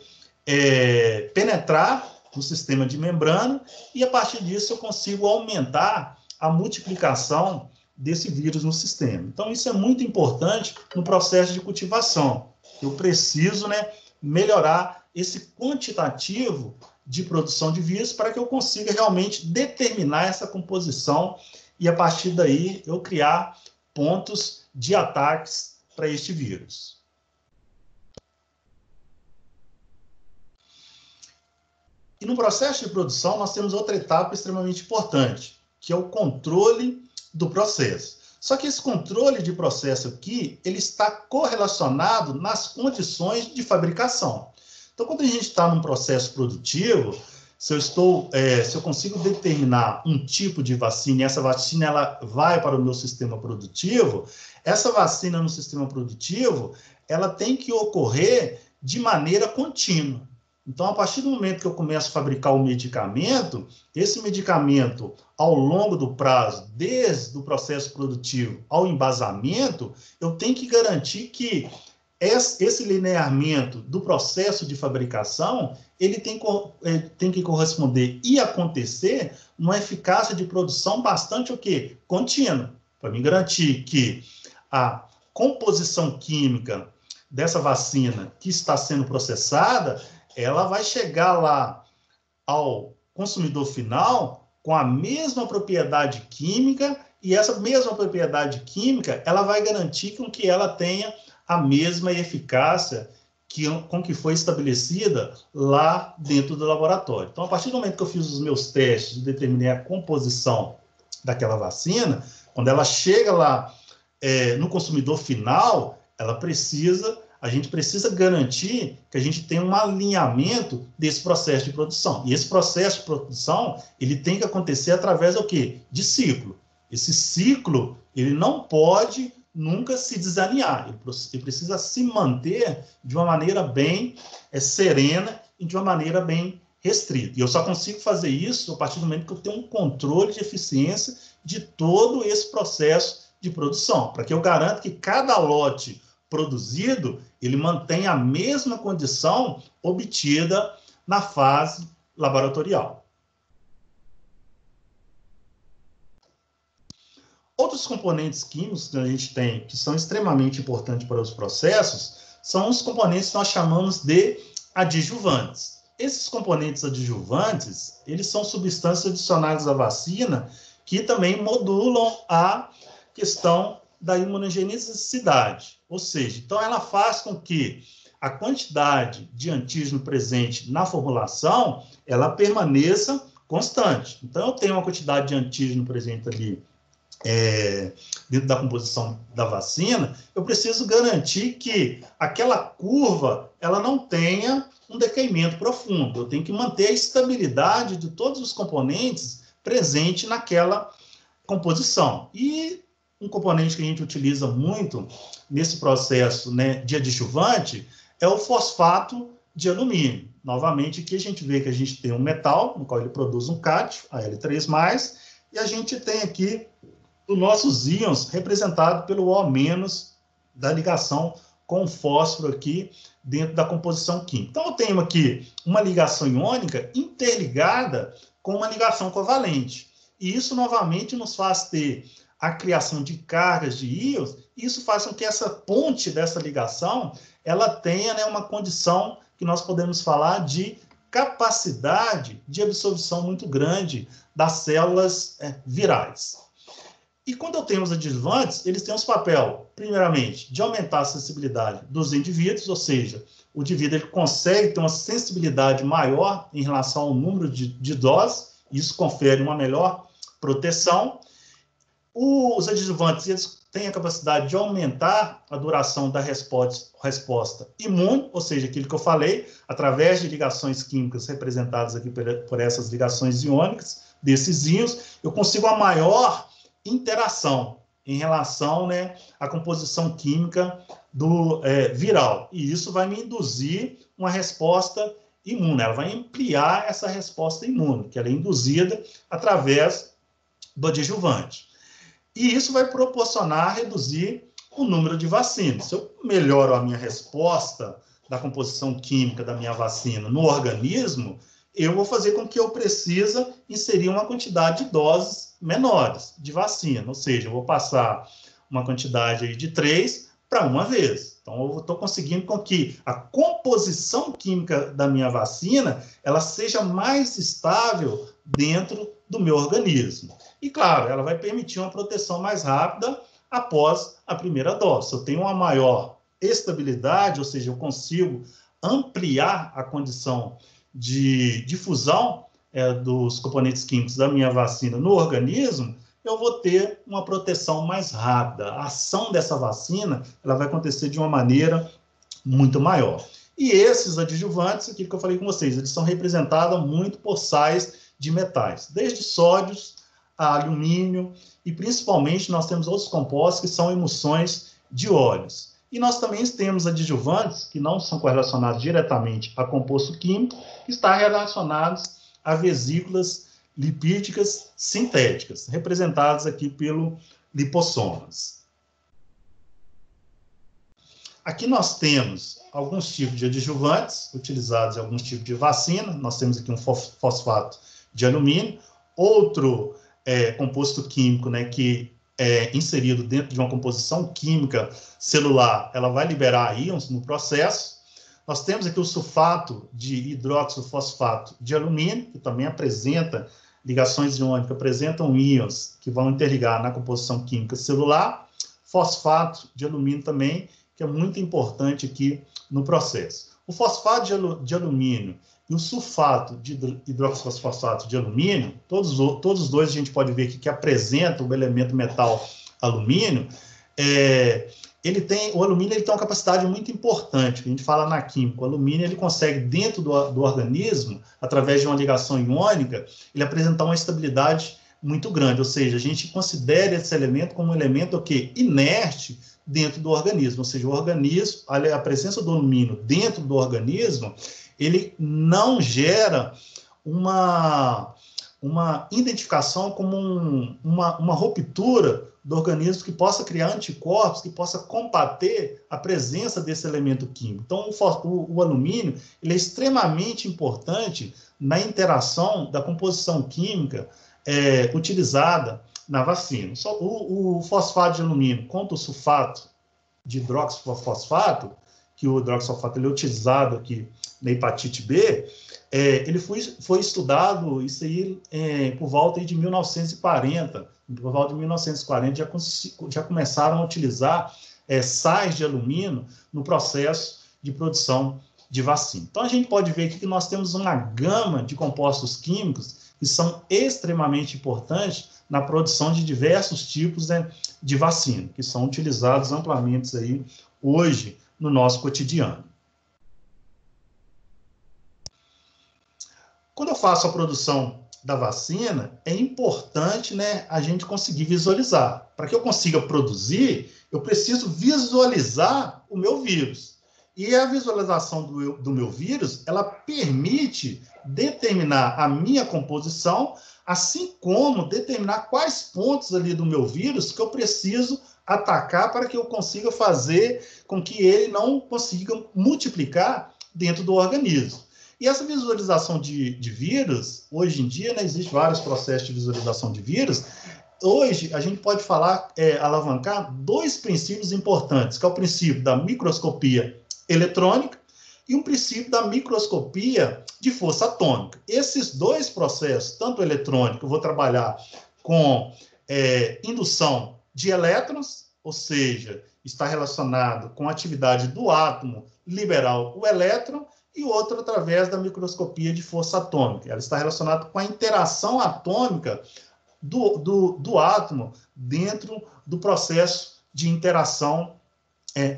penetrar no sistema de membrana e, a partir disso, eu consigo aumentar a multiplicação desse vírus no sistema. Então, isso é muito importante no processo de cultivação. Eu preciso, né, melhorar esse quantitativo de produção de vírus para que eu consiga realmente determinar essa composição e, a partir daí, eu criar pontos de ataques para este vírus. E no processo de produção, nós temos outra etapa extremamente importante, que é o controle do processo. Só que esse controle de processo aqui, ele está correlacionado nas condições de fabricação. Então, quando a gente está num processo produtivo, se eu consigo determinar um tipo de vacina, e essa vacina ela vai para o meu sistema produtivo, essa vacina no sistema produtivo, ela tem que ocorrer de maneira contínua. Então, a partir do momento que eu começo a fabricar o medicamento, esse medicamento, ao longo do prazo, desde o processo produtivo ao embasamento, eu tenho que garantir que esse lineamento do processo de fabricação, ele tem que corresponder e acontecer numa eficácia de produção bastante o quê? Contínua, para me garantir que a composição química dessa vacina que está sendo processada, ela vai chegar lá ao consumidor final com a mesma propriedade química, e essa mesma propriedade química, ela vai garantir com que ela tenha a mesma eficácia com que foi estabelecida lá dentro do laboratório. Então, a partir do momento que eu fiz os meus testes e determinei a composição daquela vacina, quando ela chega lá no consumidor final, a gente precisa garantir que a gente tem um alinhamento desse processo de produção. E esse processo de produção, ele tem que acontecer através do quê? De ciclo. Esse ciclo, ele não pode nunca se desalinhar, ele precisa se manter de uma maneira bem serena e de uma maneira bem restrita. E eu só consigo fazer isso a partir do momento que eu tenho um controle de eficiência de todo esse processo de produção, para que eu garanta que cada lote produzido, ele mantém a mesma condição obtida na fase laboratorial. Outros componentes químicos que a gente tem, que são extremamente importantes para os processos, são os componentes que nós chamamos de adjuvantes. Esses componentes adjuvantes, eles são substâncias adicionais à vacina que também modulam a questão da imunogenicidade. Ou seja, então ela faz com que a quantidade de antígeno presente na formulação, ela permaneça constante. Então, eu tenho uma quantidade de antígeno presente ali dentro da composição da vacina, eu preciso garantir que aquela curva, ela não tenha um decaimento profundo. Eu tenho que manter a estabilidade de todos os componentes presentes naquela composição. E um componente que a gente utiliza muito nesse processo, né, de adjuvante é o fosfato de alumínio. Novamente, aqui a gente vê que a gente tem um metal, no qual ele produz um cátio, Al3+, e a gente tem aqui os nossos íons representados pelo O- da ligação com o fósforo aqui dentro da composição química. Então, eu tenho aqui uma ligação iônica interligada com uma ligação covalente. E isso, novamente, nos faz ter a criação de cargas de íons, e isso faz com que essa ponte dessa ligação, ela tenha, né, uma condição que nós podemos falar de capacidade de absorção muito grande das células virais. E quando eu tenho os adjuvantes, eles têm os papel, primeiramente, de aumentar a sensibilidade dos indivíduos, ou seja, o indivíduo ele consegue ter uma sensibilidade maior em relação ao número de doses, isso confere uma melhor proteção. Os adjuvantes eles têm a capacidade de aumentar a duração da resposta imune, ou seja, aquilo que eu falei, através de ligações químicas representadas aqui por essas ligações iônicas, desses íons, eu consigo uma maior interação em relação, né, à composição química do viral. E isso vai me induzir uma resposta imune, ela vai ampliar essa resposta imune, que ela é induzida através do adjuvante. E isso vai proporcionar reduzir o número de vacinas. Se eu melhoro a minha resposta da composição química da minha vacina no organismo, eu vou fazer com que eu precise inserir uma quantidade de doses menores de vacina, ou seja, eu vou passar uma quantidade aí de 3 para uma vez. Então, eu estou conseguindo com que a composição química da minha vacina, ela seja mais estável dentro do meu organismo. E, claro, ela vai permitir uma proteção mais rápida após a primeira dose. Se eu tenho uma maior estabilidade, ou seja, eu consigo ampliar a condição de difusão dos componentes químicos da minha vacina no organismo, eu vou ter uma proteção mais rápida. A ação dessa vacina ela vai acontecer de uma maneira muito maior. E esses adjuvantes, aquilo que eu falei com vocês, eles são representados muito por sais de metais, desde sódios a alumínio, e principalmente nós temos outros compostos que são emulsões de óleos. E nós também temos adjuvantes que não são correlacionados diretamente a composto químico, que estão relacionados a vesículas lipídicas sintéticas, representadas aqui pelo lipossomas. Aqui nós temos alguns tipos de adjuvantes utilizados em alguns tipos de vacina. Nós temos aqui um fosfato de alumínio, outro composto químico, né, que é inserido dentro de uma composição química celular, ela vai liberar íons no processo. Nós temos aqui o sulfato de hidroxofosfato de alumínio, que também apresenta ligações iônicas, apresentam íons que vão interligar na composição química celular. Fosfato de alumínio também, que é muito importante aqui no processo. O fosfato de alumínio e o sulfato de hidroxofosfato de alumínio, todos os dois a gente pode ver aqui que apresentam o elemento metal alumínio. O alumínio ele tem uma capacidade muito importante, que a gente fala na química. O alumínio ele consegue, dentro do organismo, através de uma ligação iônica, ele apresentar uma estabilidade muito grande, ou seja, a gente considera esse elemento como um elemento inerte dentro do organismo, ou seja, o organismo, a presença do alumínio dentro do organismo, ele não gera uma identificação como uma ruptura do organismo que possa criar anticorpos, que possa combater a presença desse elemento químico. Então, o alumínio ele é extremamente importante na interação da composição química utilizada na vacina. O fosfato de alumínio contra o sulfato de hidroxofosfato, que o hidroxofosfato ele é utilizado aqui na hepatite B, ele foi estudado isso aí por volta de 1940. Por volta de 1940 já começaram a utilizar sais de alumínio no processo de produção de vacina. Então a gente pode ver aqui que nós temos uma gama de compostos químicos que são extremamente importantes na produção de diversos tipos de vacina, que são utilizados amplamente aí hoje no nosso cotidiano. Quando eu faço a produção da vacina, é importante, né, a gente conseguir visualizar. Para que eu consiga produzir, eu preciso visualizar o meu vírus. E a visualização do meu vírus, ela permite determinar a minha composição, assim como determinar quais pontos ali do meu vírus que eu preciso atacar para que eu consiga fazer com que ele não consiga multiplicar dentro do organismo. E essa visualização de vírus, hoje em dia, né, existem vários processos de visualização de vírus. Hoje, a gente pode alavancar dois princípios importantes, que é o princípio da microscopia eletrônica e um princípio da microscopia de força atômica. Esses dois processos, tanto eletrônico, eu vou trabalhar com indução de elétrons, ou seja, está relacionado com a atividade do átomo liberar o elétron, e outro através da microscopia de força atômica. Ela está relacionada com a interação atômica do átomo dentro do processo de interação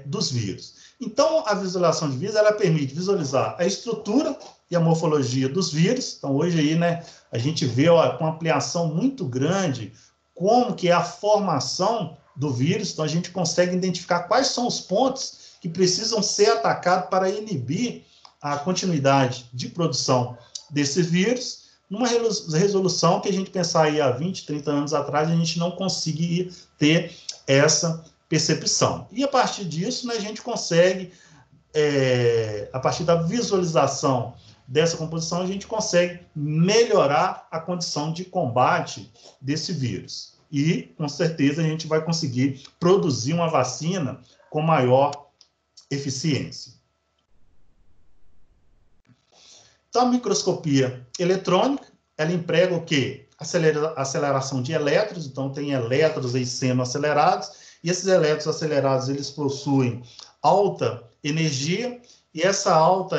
dos vírus. Então, a visualização de vírus, ela permite visualizar a estrutura e a morfologia dos vírus. Então, hoje aí, né, a gente vê com ampliação muito grande como que é a formação do vírus. Então, a gente consegue identificar quais são os pontos que precisam ser atacados para inibir a continuidade de produção desse vírus, numa resolução que a gente pensar aí há 20, 30 anos atrás, a gente não conseguia ter essa percepção. E a partir disso, né, a gente consegue, a partir da visualização dessa composição, a gente consegue melhorar a condição de combate desse vírus. E, com certeza, a gente vai conseguir produzir uma vacina com maior eficiência. Então, a microscopia eletrônica, ela emprega o quê? Aceleração de elétrons, então tem elétrons aí sendo acelerados, e esses elétrons acelerados, eles possuem alta energia, e essa alta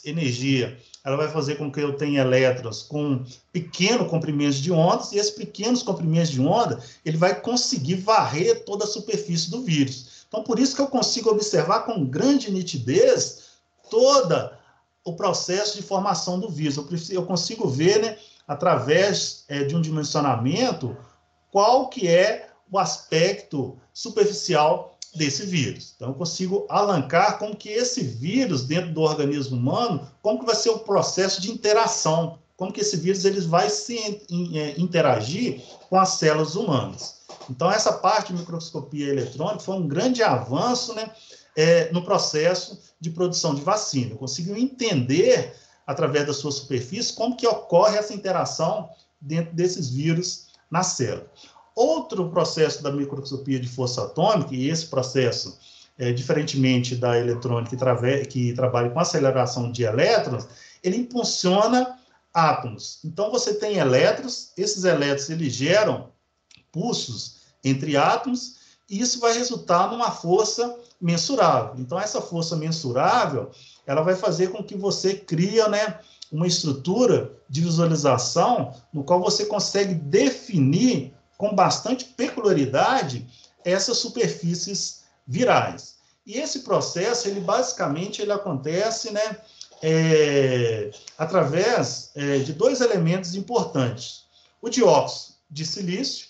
energia, ela vai fazer com que eu tenha elétrons com pequenos comprimentos de ondas, e esses pequenos comprimentos de onda, ele vai conseguir varrer toda a superfície do vírus. Então, por isso que eu consigo observar com grande nitidez toda o processo de formação do vírus. Eu consigo ver, né, através de um dimensionamento, qual que é o aspecto superficial desse vírus. Então, eu consigo alancar como que esse vírus, dentro do organismo humano, como que vai ser o processo de interação, como que esse vírus ele vai se interagir com as células humanas. Então, essa parte de microscopia eletrônica foi um grande avanço, né, no processo de produção de vacina. Eu consigo entender, através da sua superfície, como que ocorre essa interação dentro desses vírus na célula. Outro processo da microscopia de força atômica, e esse processo, diferentemente da eletrônica que trabalha com aceleração de elétrons, ele impulsiona átomos. Então, você tem elétrons, esses elétrons eles geram pulsos entre átomos, e isso vai resultar numa força mensurável. Então, essa força mensurável, ela vai fazer com que você crie, né, uma estrutura de visualização no qual você consegue definir com bastante peculiaridade essas superfícies virais. E esse processo, ele basicamente ele acontece, né, através de dois elementos importantes: o dióxido de silício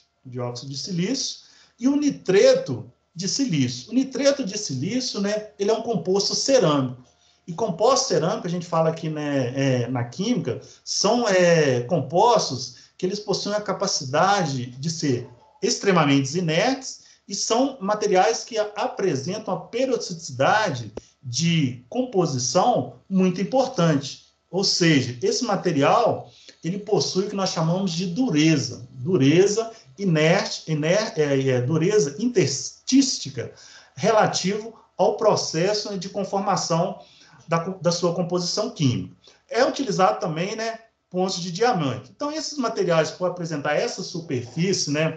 e o nitreto de silício. O nitreto de silício, né, ele é um composto cerâmico. E composto cerâmico, a gente fala aqui, né, na química, são compostos que eles possuem a capacidade de ser extremamente inertes e são materiais que apresentam a periodicidade de composição muito importante. Ou seja, esse material ele possui o que nós chamamos de dureza dureza interstística relativo ao processo de conformação da sua composição química. É utilizado também, né, pontos de diamante. Então, esses materiais, por apresentar essa superfície, né,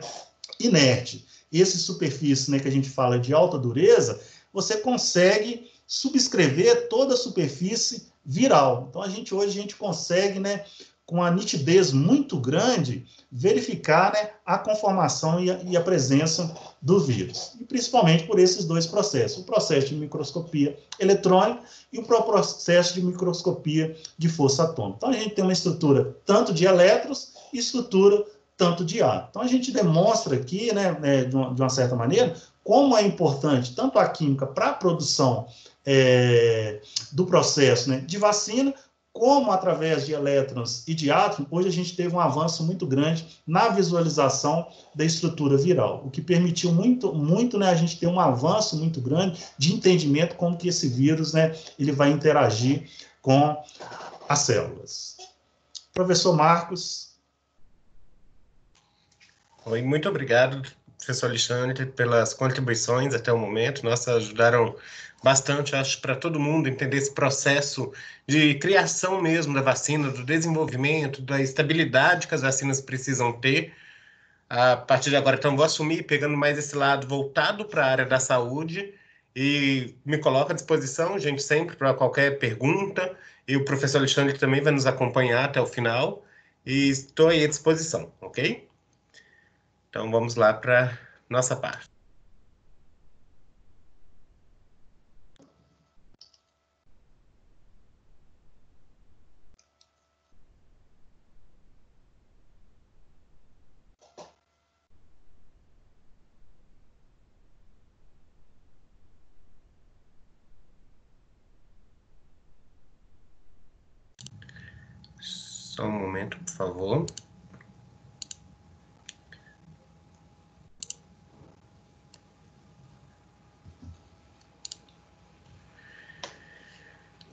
inerte, e essa superfície, né, que a gente fala de alta dureza, você consegue subscrever toda a superfície viral. Então, hoje a gente consegue, né, com a nitidez muito grande, verificar, né, a conformação e a presença do vírus. E principalmente por esses dois processos: o processo de microscopia eletrônica e o processo de microscopia de força atômica. Então, a gente tem uma estrutura tanto de elétrons e estrutura tanto de átomo. Então, a gente demonstra aqui, né, de uma certa maneira, como é importante tanto a química para a produção do processo, né, de vacina, como através de elétrons e de átomos. Hoje a gente teve um avanço muito grande na visualização da estrutura viral, o que permitiu muito, né, a gente ter um avanço muito grande de entendimento como que esse vírus, né, ele vai interagir com as células. Professor Marcos. Oi, muito obrigado, professor Alexandre, pelas contribuições até o momento. Nossa, ajudaram bastante, acho, para todo mundo entender esse processo de criação mesmo da vacina, do desenvolvimento, da estabilidade que as vacinas precisam ter. A partir de agora, então, vou assumir, pegando mais esse lado voltado para a área da saúde, e me coloco à disposição, gente, sempre para qualquer pergunta, e o professor Alexandre também vai nos acompanhar até o final, e estou aí à disposição, ok? Então, vamos lá para nossa parte. Só um momento, por favor.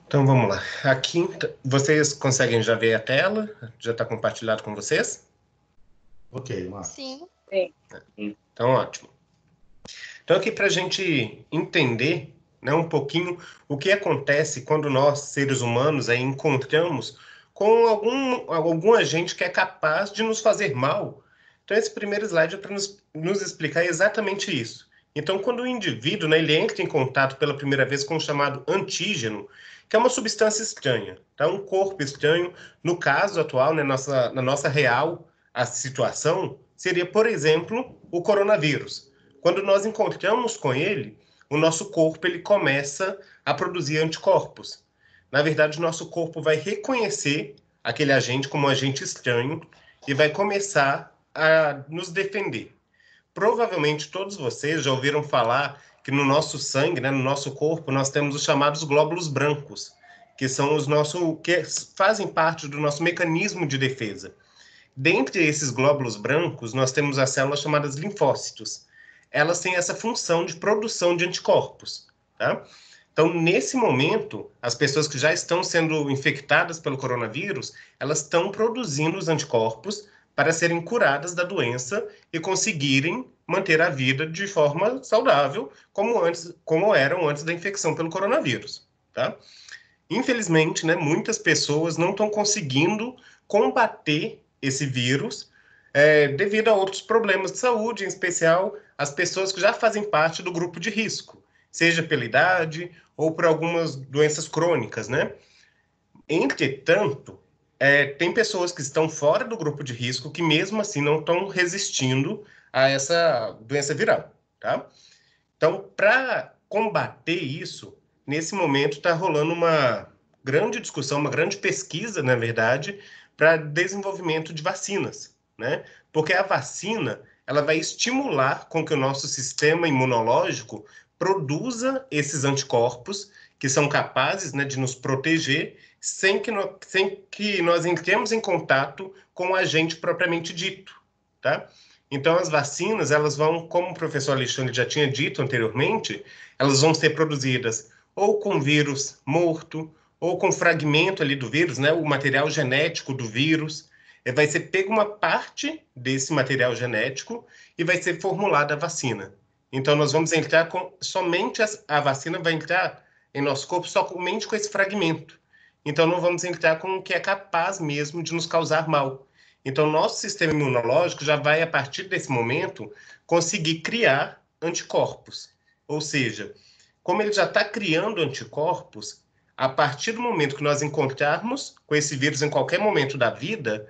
Então, vamos lá. Aqui, vocês conseguem já ver a tela? Já está compartilhado com vocês? Ok, Marcos. Sim. Então, ótimo. Então, aqui para a gente entender, né, um pouquinho o que acontece quando nós, seres humanos, aí, encontramos com algum agente que é capaz de nos fazer mal. Então, esse primeiro slide é para nos explicar exatamente isso. Então, quando o indivíduo, né, ele entra em contato pela primeira vez com o chamado antígeno, que é uma substância estranha, tá? Um corpo estranho. No caso atual, né, na nossa real a situação, seria, por exemplo, o coronavírus. Quando nós encontramos com ele, o nosso corpo ele começa a produzir anticorpos. Na verdade, o nosso corpo vai reconhecer aquele agente como um agente estranho e vai começar a nos defender. Provavelmente todos vocês já ouviram falar que no nosso sangue, né, no nosso corpo, nós temos os chamados glóbulos brancos, que são que fazem parte do nosso mecanismo de defesa. Dentre esses glóbulos brancos, nós temos as células chamadas linfócitos. Elas têm essa função de produção de anticorpos, tá? Então, nesse momento, as pessoas que já estão sendo infectadas pelo coronavírus, elas estão produzindo os anticorpos para serem curadas da doença e conseguirem manter a vida de forma saudável, como eram antes da infecção pelo coronavírus, tá? Infelizmente, né, muitas pessoas não estão conseguindo combater esse vírus devido a outros problemas de saúde, em especial as pessoas que já fazem parte do grupo de risco, seja pela idade ou por algumas doenças crônicas, né? Entretanto, tem pessoas que estão fora do grupo de risco que mesmo assim não estão resistindo a essa doença viral, tá? Então, para combater isso, nesse momento está rolando uma grande discussão, uma grande pesquisa, na verdade, para desenvolvimento de vacinas, né? Porque a vacina, ela vai estimular com que o nosso sistema imunológico produza esses anticorpos que são capazes, né, de nos proteger sem que nós entremos em contato com o agente propriamente dito, tá? Então, as vacinas, elas vão, como o professor Alexandre já tinha dito anteriormente, elas vão ser produzidas ou com vírus morto, ou com fragmento ali do vírus, né, o material genético do vírus. Vai ser pego uma parte desse material genético e vai ser formulada a vacina. Então, nós vamos entrar somente a vacina vai entrar em nosso corpo somente com esse fragmento. Então, não vamos entrar com o que é capaz mesmo de nos causar mal. Então, nosso sistema imunológico já vai, a partir desse momento, conseguir criar anticorpos. Ou seja, como ele já está criando anticorpos, a partir do momento que nós encontrarmos com esse vírus em qualquer momento da vida,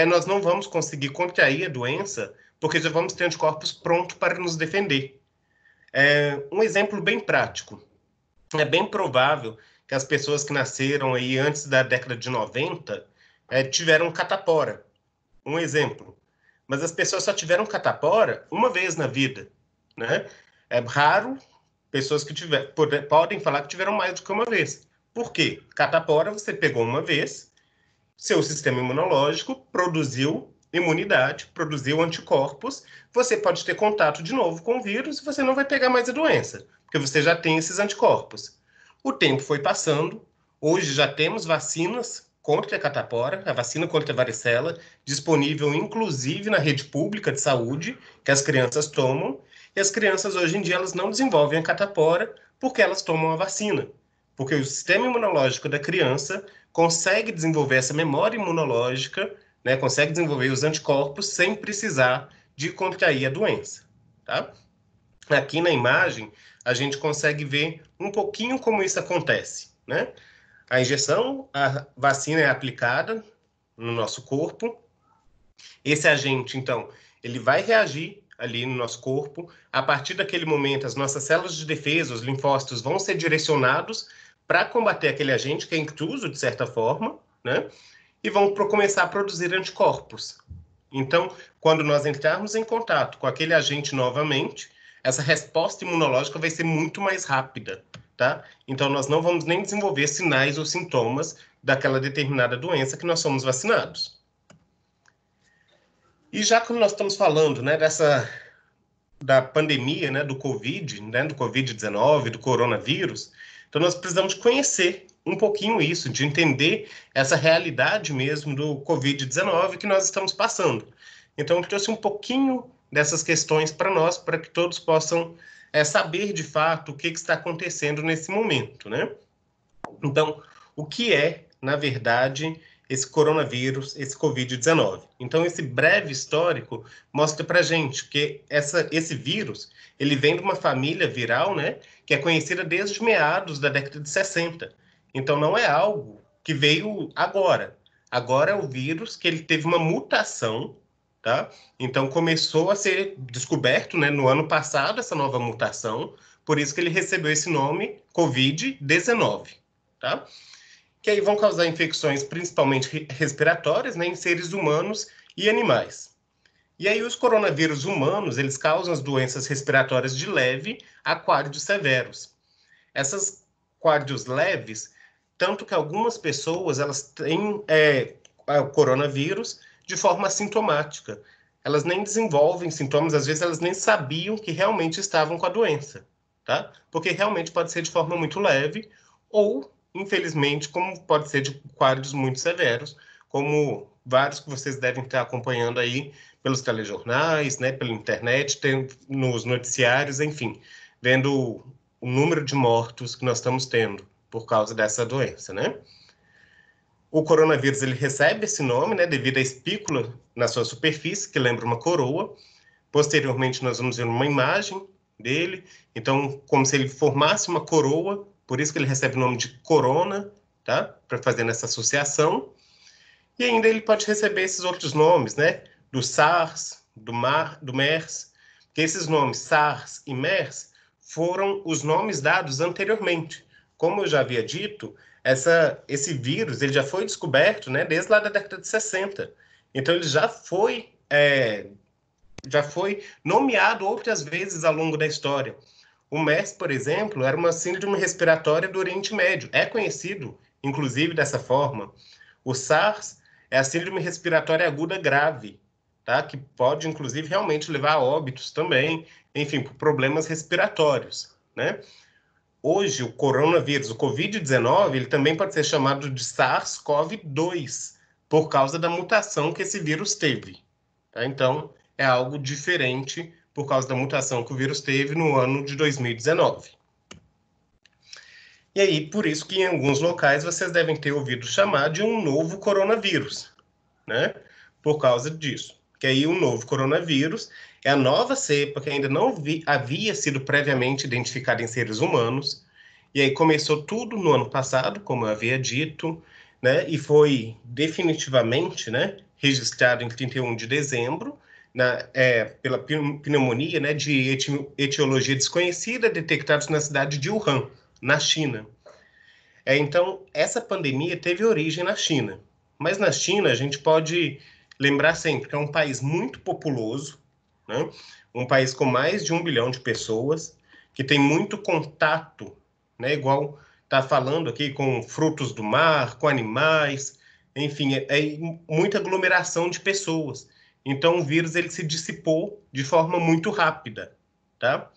nós não vamos conseguir contrair a doença, porque já vamos ter anticorpos prontos para nos defender. Um exemplo bem prático. É bem provável que as pessoas que nasceram aí antes da década de 90 tiveram catapora. Um exemplo. Mas as pessoas só tiveram catapora uma vez na vida, né? É raro pessoas que podem falar que tiveram mais do que uma vez. Por quê? Catapora você pegou uma vez, seu sistema imunológico produziu imunidade, produziu anticorpos, você pode ter contato de novo com o vírus e você não vai pegar mais a doença, porque você já tem esses anticorpos. O tempo foi passando, hoje já temos vacinas contra a catapora, a vacina contra a varicela, disponível inclusive na rede pública de saúde, que as crianças tomam, e as crianças hoje em dia elas não desenvolvem a catapora porque elas tomam a vacina. Porque o sistema imunológico da criança consegue desenvolver essa memória imunológica, né, consegue desenvolver os anticorpos sem precisar de contrair a doença, tá? Aqui na imagem, a gente consegue ver um pouquinho como isso acontece, né? A injeção, a vacina é aplicada no nosso corpo. Esse agente, então, ele vai reagir ali no nosso corpo. A partir daquele momento, as nossas células de defesa, os linfócitos, vão ser direcionados para combater aquele agente que é intruso, de certa forma, né? E vão começar a produzir anticorpos. Então, quando nós entrarmos em contato com aquele agente novamente, essa resposta imunológica vai ser muito mais rápida, tá? Então, nós não vamos nem desenvolver sinais ou sintomas daquela determinada doença que nós somos vacinados. E já que nós estamos falando, né, da pandemia, né, do Covid, né, do Covid-19, do coronavírus, então nós precisamos conhecer um pouquinho isso, de entender essa realidade mesmo do Covid-19 que nós estamos passando. Então, eu trouxe um pouquinho dessas questões para nós, para que todos possam saber de fato o que está acontecendo nesse momento, né? Então, o que é, na verdade, esse coronavírus, esse Covid-19? Então, esse breve histórico mostra para a gente que esse vírus, ele vem de uma família viral, né, que é conhecida desde meados da década de 60. Então, não é algo que veio agora. Agora é o vírus que ele teve uma mutação, tá? Então, começou a ser descoberto, né, no ano passado, essa nova mutação, por isso que ele recebeu esse nome, Covid-19, tá? Que aí vão causar infecções principalmente respiratórias, né, em seres humanos e animais. E aí os coronavírus humanos, eles causam as doenças respiratórias de leve a quadros severos. Essas quadros leves, tanto que algumas pessoas, elas têm o coronavírus de forma assintomática. Elas nem desenvolvem sintomas, às vezes elas nem sabiam que realmente estavam com a doença, tá? Porque realmente pode ser de forma muito leve ou, infelizmente, como pode ser de quadros muito severos, como vários que vocês devem estar acompanhando aí pelos telejornais, né, pela internet, nos noticiários, enfim, vendo o número de mortos que nós estamos tendo por causa dessa doença, né? O coronavírus, ele recebe esse nome, né, devido à espícula na sua superfície, que lembra uma coroa. Posteriormente, nós vamos ver uma imagem dele, então, como se ele formasse uma coroa, por isso que ele recebe o nome de corona, tá? Para fazer essa associação. E ainda ele pode receber esses outros nomes, né? Do SARS, do MERS, que esses nomes SARS e MERS foram os nomes dados anteriormente. Como eu já havia dito, esse vírus ele já foi descoberto, né, desde lá da década de 60. Então ele já foi nomeado outras vezes ao longo da história. O MERS, por exemplo, era uma síndrome respiratória do Oriente Médio. É conhecido, inclusive, dessa forma. O SARS é a síndrome respiratória aguda grave, tá? Que pode, inclusive, realmente levar a óbitos também, enfim, por problemas respiratórios, né? Hoje, o coronavírus, o Covid-19, ele também pode ser chamado de SARS-CoV-2, por causa da mutação que esse vírus teve, tá? Então, é algo diferente por causa da mutação que o vírus teve no ano de 2019. E aí, por isso que em alguns locais vocês devem ter ouvido chamar de um novo coronavírus, né? Por causa disso. Que aí o novo coronavírus é a nova cepa que ainda não havia sido previamente identificada em seres humanos. E aí começou tudo no ano passado, como eu havia dito, né? E foi definitivamente, né, registrado em 31 de dezembro, pela pneumonia, né, de etiologia desconhecida, detectados na cidade de Wuhan, na China. Então, essa pandemia teve origem na China. Mas na China, a gente pode lembrar sempre que é um país muito populoso, né? Um país com mais de 1 bilhão de pessoas, que tem muito contato, né? Igual está falando aqui com frutos do mar, com animais, enfim, é muita aglomeração de pessoas. Então, o vírus ele se dissipou de forma muito rápida, tá?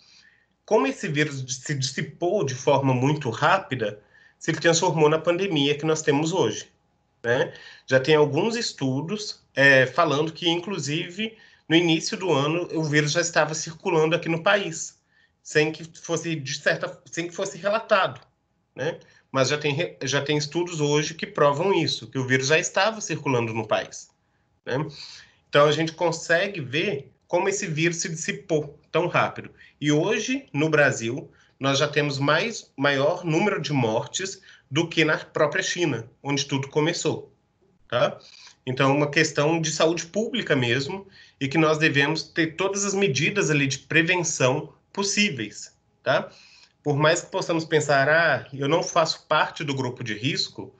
Como esse vírus se dissipou de forma muito rápida, se transformou na pandemia que nós temos hoje, né? Já tem alguns estudos falando que, inclusive, no início do ano, o vírus já estava circulando aqui no país, sem que fosse relatado, né? Mas já tem estudos hoje que provam isso, que o vírus já estava circulando no país, né? Então, a gente consegue ver como esse vírus se dissipou tão rápido. E hoje, no Brasil, nós já temos maior número de mortes do que na própria China, onde tudo começou, tá? Então, é uma questão de saúde pública mesmo, e que nós devemos ter todas as medidas ali de prevenção possíveis, tá? Por mais que possamos pensar, eu não faço parte do grupo de risco,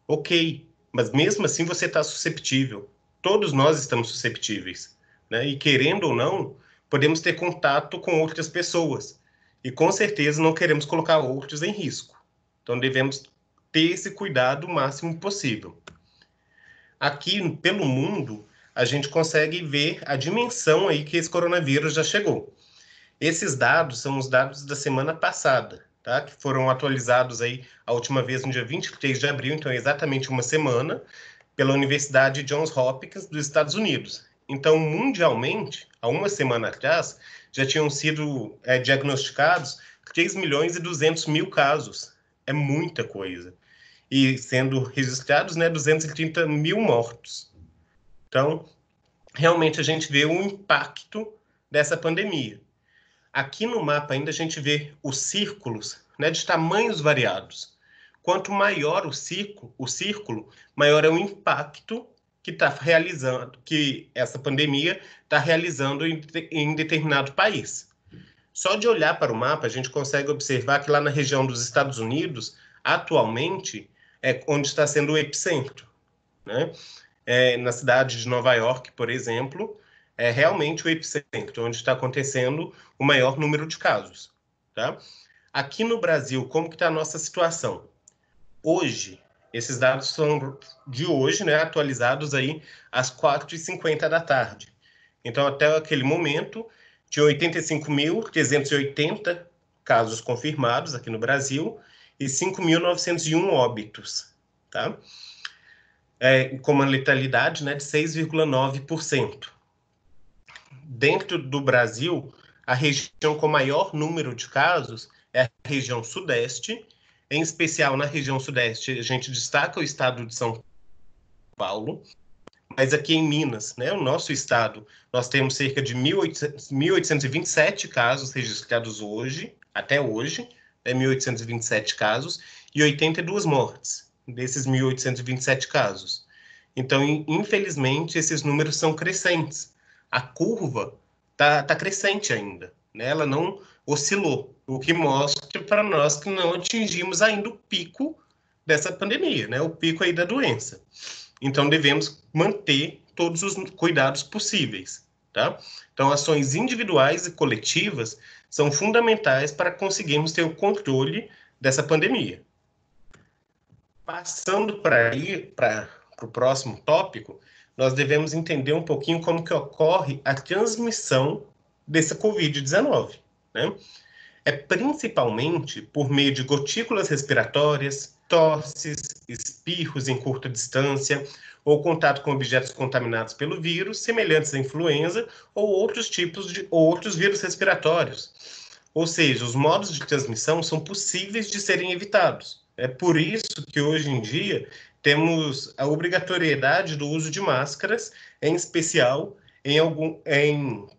ok, mas mesmo assim você está susceptível. Todos nós estamos susceptíveis, né? E querendo ou não, podemos ter contato com outras pessoas. E com certeza não queremos colocar outros em risco. Então devemos ter esse cuidado o máximo possível. Aqui, pelo mundo, a gente consegue ver a dimensão aí que esse coronavírus já chegou. Esses dados são os dados da semana passada, tá? Que foram atualizados aí a última vez no dia 23 de abril, então é exatamente uma semana, pela Universidade Johns Hopkins dos Estados Unidos. Então, mundialmente, há uma semana atrás, já tinham sido diagnosticados 3 milhões e 200 mil casos. É muita coisa. E sendo registrados, né, 230 mil mortos. Então, realmente a gente vê o impacto dessa pandemia. Aqui no mapa ainda a gente vê os círculos, né, de tamanhos variados. Quanto maior o círculo, maior é o impacto que essa pandemia está realizando em determinado país. Só de olhar para o mapa, a gente consegue observar que lá na região dos Estados Unidos, atualmente, é onde está sendo o epicentro, né? Na cidade de Nova York, por exemplo, é realmente o epicentro, onde está acontecendo o maior número de casos, tá? Aqui no Brasil, como que está a nossa situação? Hoje, esses dados são de hoje, né, atualizados aí às 4h50 da tarde. Então, até aquele momento, tinha 85.380 casos confirmados aqui no Brasil e 5.901 óbitos, tá? Com uma letalidade, né, de 6,9%. Dentro do Brasil, a região com maior número de casos é a região sudeste. Em especial, na região sudeste, a gente destaca o estado de São Paulo, mas aqui em Minas, né, o nosso estado, nós temos cerca de 1.827 casos registrados hoje, até hoje, 1.827 casos, e 82 mortes desses 1.827 casos. Então, infelizmente, esses números são crescentes. A curva tá crescente ainda, né? Ela não oscilou, o que mostra para nós que não atingimos ainda o pico dessa pandemia, né? O pico aí da doença. Então, devemos manter todos os cuidados possíveis, tá? Então, ações individuais e coletivas são fundamentais para conseguirmos ter o controle dessa pandemia. Passando para o próximo tópico, nós devemos entender um pouquinho como que ocorre a transmissão dessa Covid-19, né? É principalmente por meio de gotículas respiratórias, tosses, espirros em curta distância ou contato com objetos contaminados pelo vírus, semelhantes à influenza ou outros outros vírus respiratórios. Ou seja, os modos de transmissão são possíveis de serem evitados. É por isso que hoje em dia temos a obrigatoriedade do uso de máscaras, em especial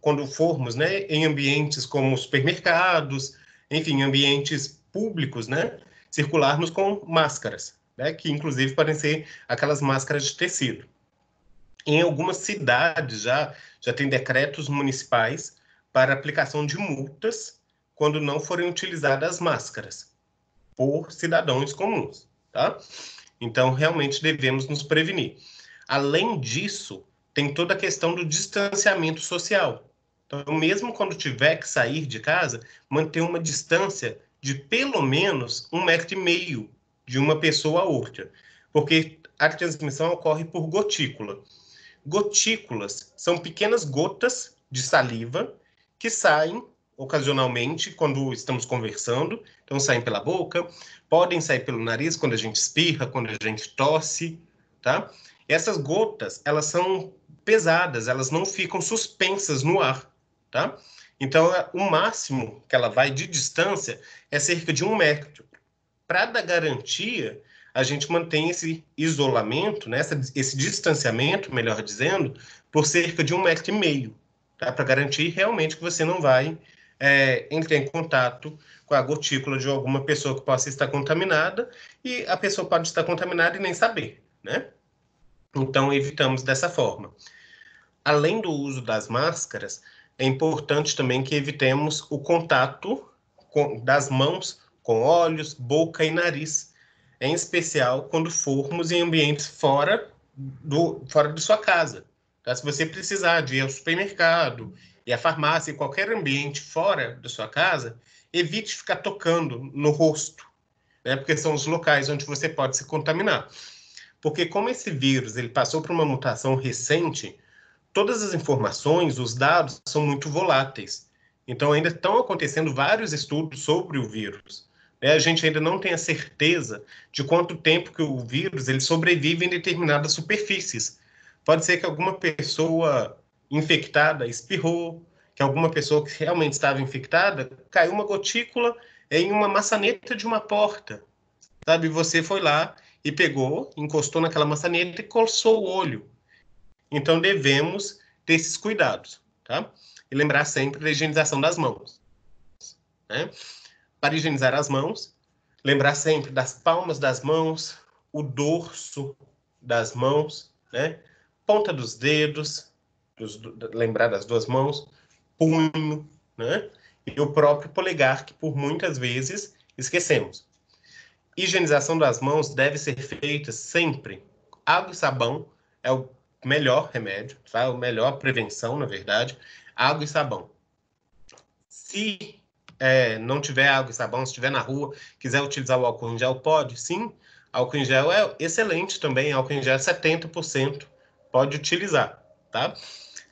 quando formos, né, em ambientes como supermercados, enfim, ambientes públicos, né, circularmos com máscaras, né, que inclusive podem ser aquelas máscaras de tecido. Em algumas cidades já tem decretos municipais para aplicação de multas quando não forem utilizadas máscaras por cidadãos comuns, tá? Então, realmente devemos nos prevenir. Além disso, tem toda a questão do distanciamento social. Então, mesmo quando tiver que sair de casa, manter uma distância de pelo menos 1,5 metro de uma pessoa a outra, porque a transmissão ocorre por gotícula. Gotículas são pequenas gotas de saliva que saem ocasionalmente quando estamos conversando, então saem pela boca, podem sair pelo nariz quando a gente espirra, quando a gente tosse, tá? Essas gotas, elas são pesadas, elas não ficam suspensas no ar, tá? Então, o máximo que ela vai de distância é cerca de 1 metro. Para dar garantia, a gente mantém esse isolamento, né, esse distanciamento, melhor dizendo, por cerca de 1,5 metro, tá? Para garantir realmente que você não vai entrar em contato com a gotícula de alguma pessoa que possa estar contaminada, e a pessoa pode estar contaminada e nem saber, né? Então, evitamos dessa forma. Além do uso das máscaras, é importante também que evitemos o contato das mãos com olhos, boca e nariz, em especial quando formos em ambientes fora de sua casa. Tá? Se você precisar de ir ao supermercado, e à farmácia, em qualquer ambiente fora da sua casa, evite ficar tocando no rosto, né? Porque são os locais onde você pode se contaminar. Porque como esse vírus ele passou por uma mutação recente, todas as informações, os dados são muito voláteis. Então, ainda estão acontecendo vários estudos sobre o vírus. A gente ainda não tem a certeza de quanto tempo que o vírus ele sobrevive em determinadas superfícies. Pode ser que alguma pessoa infectada espirrou, que alguma pessoa que realmente estava infectada caiu uma gotícula em uma maçaneta de uma porta, sabe? Você foi lá e pegou, encostou naquela maçaneta e coçou o olho. Então, devemos ter esses cuidados, tá? E lembrar sempre da higienização das mãos, né? Para higienizar as mãos, lembrar sempre das palmas das mãos, o dorso das mãos, né? Ponta dos dedos, lembrar das duas mãos, punho, né? E o próprio polegar, que por muitas vezes esquecemos. Higienização das mãos deve ser feita sempre. Água e sabão é o melhor remédio, tá? O melhor prevenção, na verdade, água e sabão. Se não tiver água e sabão, se estiver na rua, quiser utilizar o álcool em gel, pode? Sim, álcool em gel é excelente também, álcool em gel é 70%, pode utilizar, tá?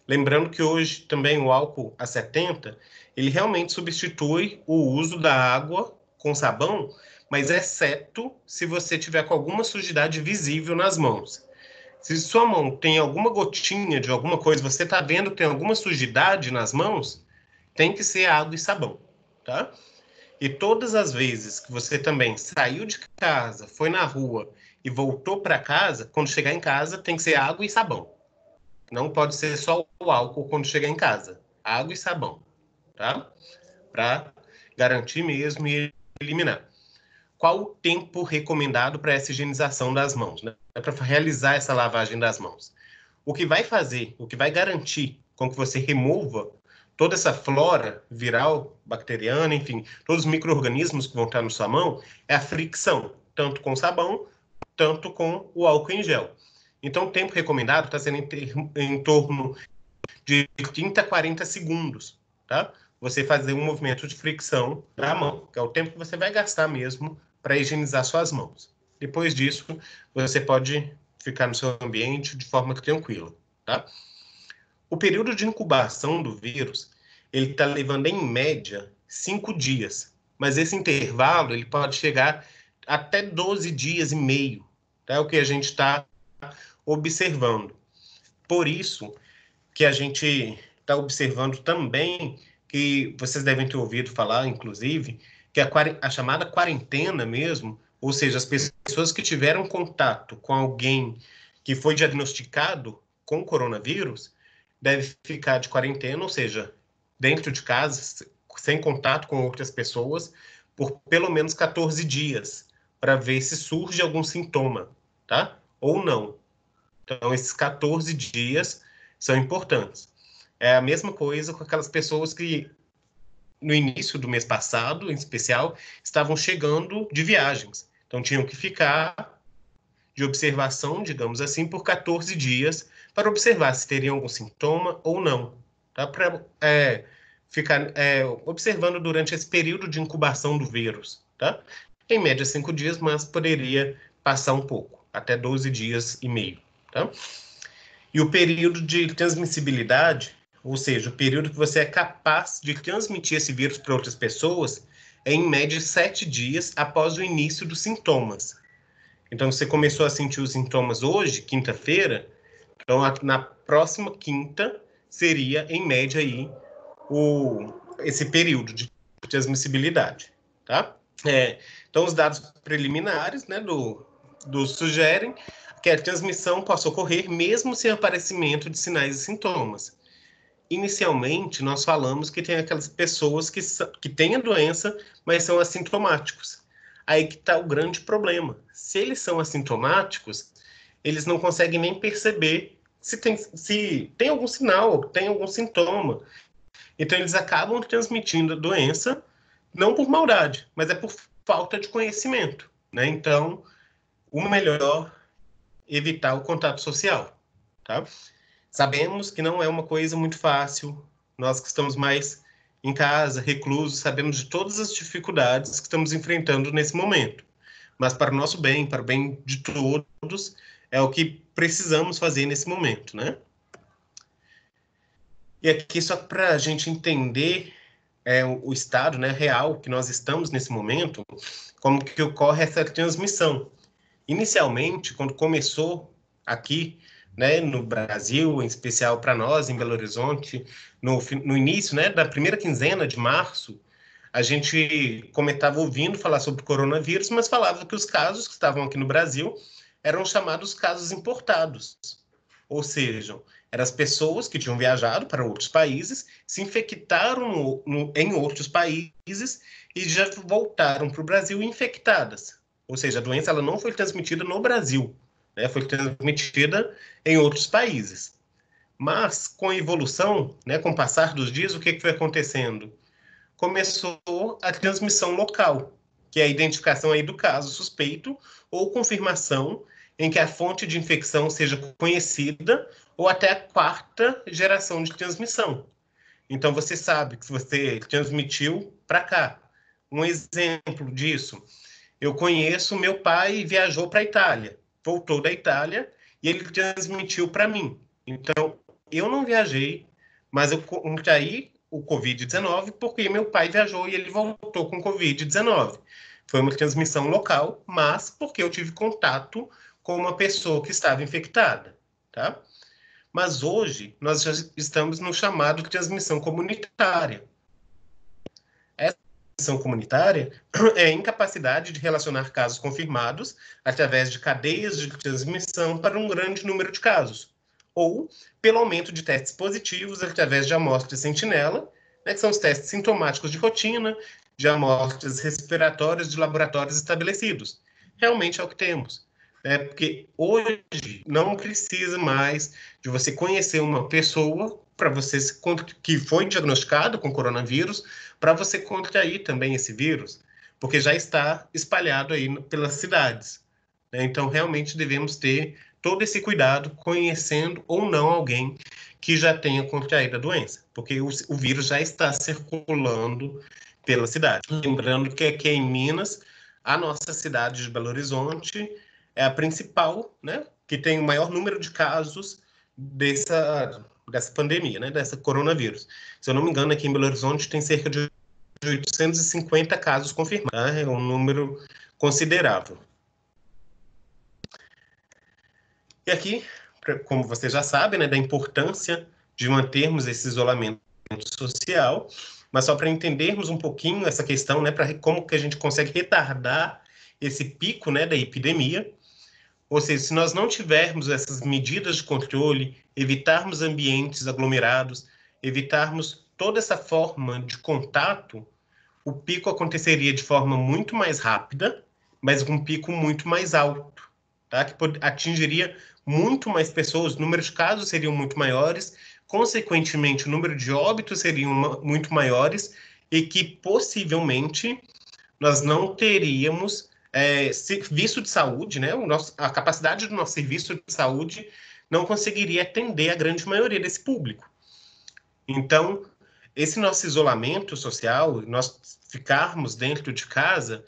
Lembrando que hoje também o álcool a 70, ele realmente substitui o uso da água com sabão, mas exceto se você tiver com alguma sujidade visível nas mãos. Se sua mão tem alguma gotinha de alguma coisa, você está vendo que tem alguma sujidade nas mãos, tem que ser água e sabão, tá? E todas as vezes que você também saiu de casa, foi na rua e voltou para casa, quando chegar em casa tem que ser água e sabão. Não pode ser só o álcool quando chegar em casa. Água e sabão, tá? Para garantir mesmo e eliminar. Qual o tempo recomendado para essa higienização das mãos, né? Para realizar essa lavagem das mãos? O que vai fazer, o que vai garantir com que você remova toda essa flora viral, bacteriana, enfim, todos os micro-organismos que vão estar na sua mão, é a fricção, tanto com sabão, tanto com o álcool em gel. Então, o tempo recomendado está sendo em torno de 30 a 40 segundos, tá? Você fazer um movimento de fricção da mão, que é o tempo que você vai gastar mesmo para higienizar suas mãos. Depois disso, você pode ficar no seu ambiente de forma tranquila, tá? O período de incubação do vírus, ele está levando em média 5 dias, mas esse intervalo ele pode chegar até 12 dias e meio, tá? É o que a gente está observando. Por isso que a gente está observando também, que vocês devem ter ouvido falar, inclusive, que a chamada quarentena mesmo, ou seja, as pessoas que tiveram contato com alguém que foi diagnosticado com coronavírus, deve ficar de quarentena, ou seja, dentro de casa, sem contato com outras pessoas, por pelo menos 14 dias, para ver se surge algum sintoma, tá? Ou não. Então, esses 14 dias são importantes. É a mesma coisa com aquelas pessoas que, no início do mês passado, em especial, estavam chegando de viagens. Então, tinham que ficar de observação, digamos assim, por 14 dias, para observar se teriam algum sintoma ou não. Tá? Para ficar observando durante esse período de incubação do vírus. Tá? Em média, 5 dias, mas poderia passar um pouco, até 12 dias e meio. Tá? E o período de transmissibilidade, ou seja, o período que você é capaz de transmitir esse vírus para outras pessoas, é em média 7 dias após o início dos sintomas. Então, você começou a sentir os sintomas hoje, quinta-feira, então na próxima quinta seria, em média, aí, esse período de transmissibilidade, tá? Então, os dados preliminares, né, sugerem que a transmissão possa ocorrer mesmo sem aparecimento de sinais e sintomas. Inicialmente, nós falamos que tem aquelas pessoas que têm a doença, mas são assintomáticos. Aí que está o grande problema. Se eles são assintomáticos, eles não conseguem nem perceber se tem algum sinal, tem algum sintoma. Então, eles acabam transmitindo a doença, não por maldade, mas é por falta de conhecimento, né? Então, o melhor é evitar o contato social, tá? Sabemos que não é uma coisa muito fácil, nós que estamos mais em casa, reclusos, sabemos de todas as dificuldades que estamos enfrentando nesse momento. Mas para o nosso bem, para o bem de todos, é o que precisamos fazer nesse momento, né? E aqui, só para a gente entender o estado, né, real que nós estamos nesse momento, como que ocorre essa transmissão. Inicialmente, quando começou aqui, né, no Brasil, em especial para nós, em Belo Horizonte, no início, né, da primeira quinzena de março, a gente estava ouvindo falar sobre coronavírus, mas falava que os casos que estavam aqui no Brasil eram chamados casos importados. Ou seja, eram as pessoas que tinham viajado para outros países, se infectaram em outros países e já voltaram para o Brasil infectadas. Ou seja, a doença ela não foi transmitida no Brasil, né? Foi transmitida em outros países. Mas, com a evolução, né, com o passar dos dias, o que foi acontecendo? Começou a transmissão local, que é a identificação aí do caso suspeito ou confirmação em que a fonte de infecção seja conhecida ou até a quarta geração de transmissão. Então, você sabe que você transmitiu para cá. Um exemplo disso, eu conheço meu pai viajou para a Itália, voltou da Itália e ele transmitiu para mim. Então, eu não viajei, mas eu contraí o Covid-19 porque meu pai viajou e ele voltou com Covid-19. Foi uma transmissão local, mas porque eu tive contato com uma pessoa que estava infectada, tá? Mas hoje nós já estamos no chamado de transmissão comunitária. Essa transmissão comunitária é a incapacidade de relacionar casos confirmados através de cadeias de transmissão para um grande número de casos, ou pelo aumento de testes positivos através de amostras sentinela, né, que são os testes sintomáticos de rotina, de amostras respiratórias de laboratórios estabelecidos. Realmente é o que temos. Porque hoje não precisa mais de você conhecer uma pessoa para você que foi diagnosticado com coronavírus, para você contrair também esse vírus, porque já está espalhado aí pelas cidades. Então, realmente devemos ter todo esse cuidado, conhecendo ou não alguém que já tenha contraído a doença, porque o vírus já está circulando pela cidade. Lembrando que aqui em Minas, a nossa cidade de Belo Horizonte é a principal, né, que tem o maior número de casos dessa pandemia, né, dessa coronavírus. Se eu não me engano, aqui em Belo Horizonte tem cerca de 850 casos confirmados, tá? É um número considerável. E aqui, como você já sabe, né, da importância de mantermos esse isolamento social, mas só para entendermos um pouquinho essa questão, né, para como que a gente consegue retardar esse pico, né, da epidemia. Ou seja, se nós não tivermos essas medidas de controle, evitarmos ambientes aglomerados, evitarmos toda essa forma de contato, o pico aconteceria de forma muito mais rápida, mas com um pico muito mais alto, tá? Que atingiria muito mais pessoas, o número de casos seriam muito maiores, consequentemente, o número de óbitos seriam muito maiores e que possivelmente nós não teríamos serviço de saúde, né? A capacidade do nosso serviço de saúde não conseguiria atender a grande maioria desse público. Então, esse nosso isolamento social, nós ficarmos dentro de casa,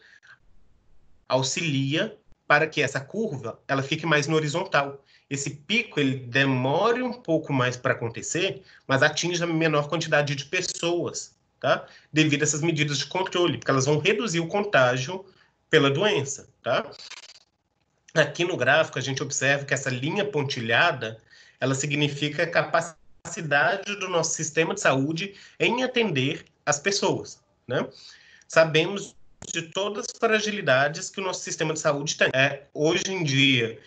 auxilia para que essa curva ela fique mais no horizontal. Esse pico ele demore um pouco mais para acontecer, mas atinge a menor quantidade de pessoas, tá? Devido a essas medidas de controle, porque elas vão reduzir o contágio pela doença, tá? Aqui no gráfico a gente observa que essa linha pontilhada, ela significa a capacidade do nosso sistema de saúde em atender as pessoas, né? Sabemos de todas as fragilidades que o nosso sistema de saúde tem. Hoje em dia,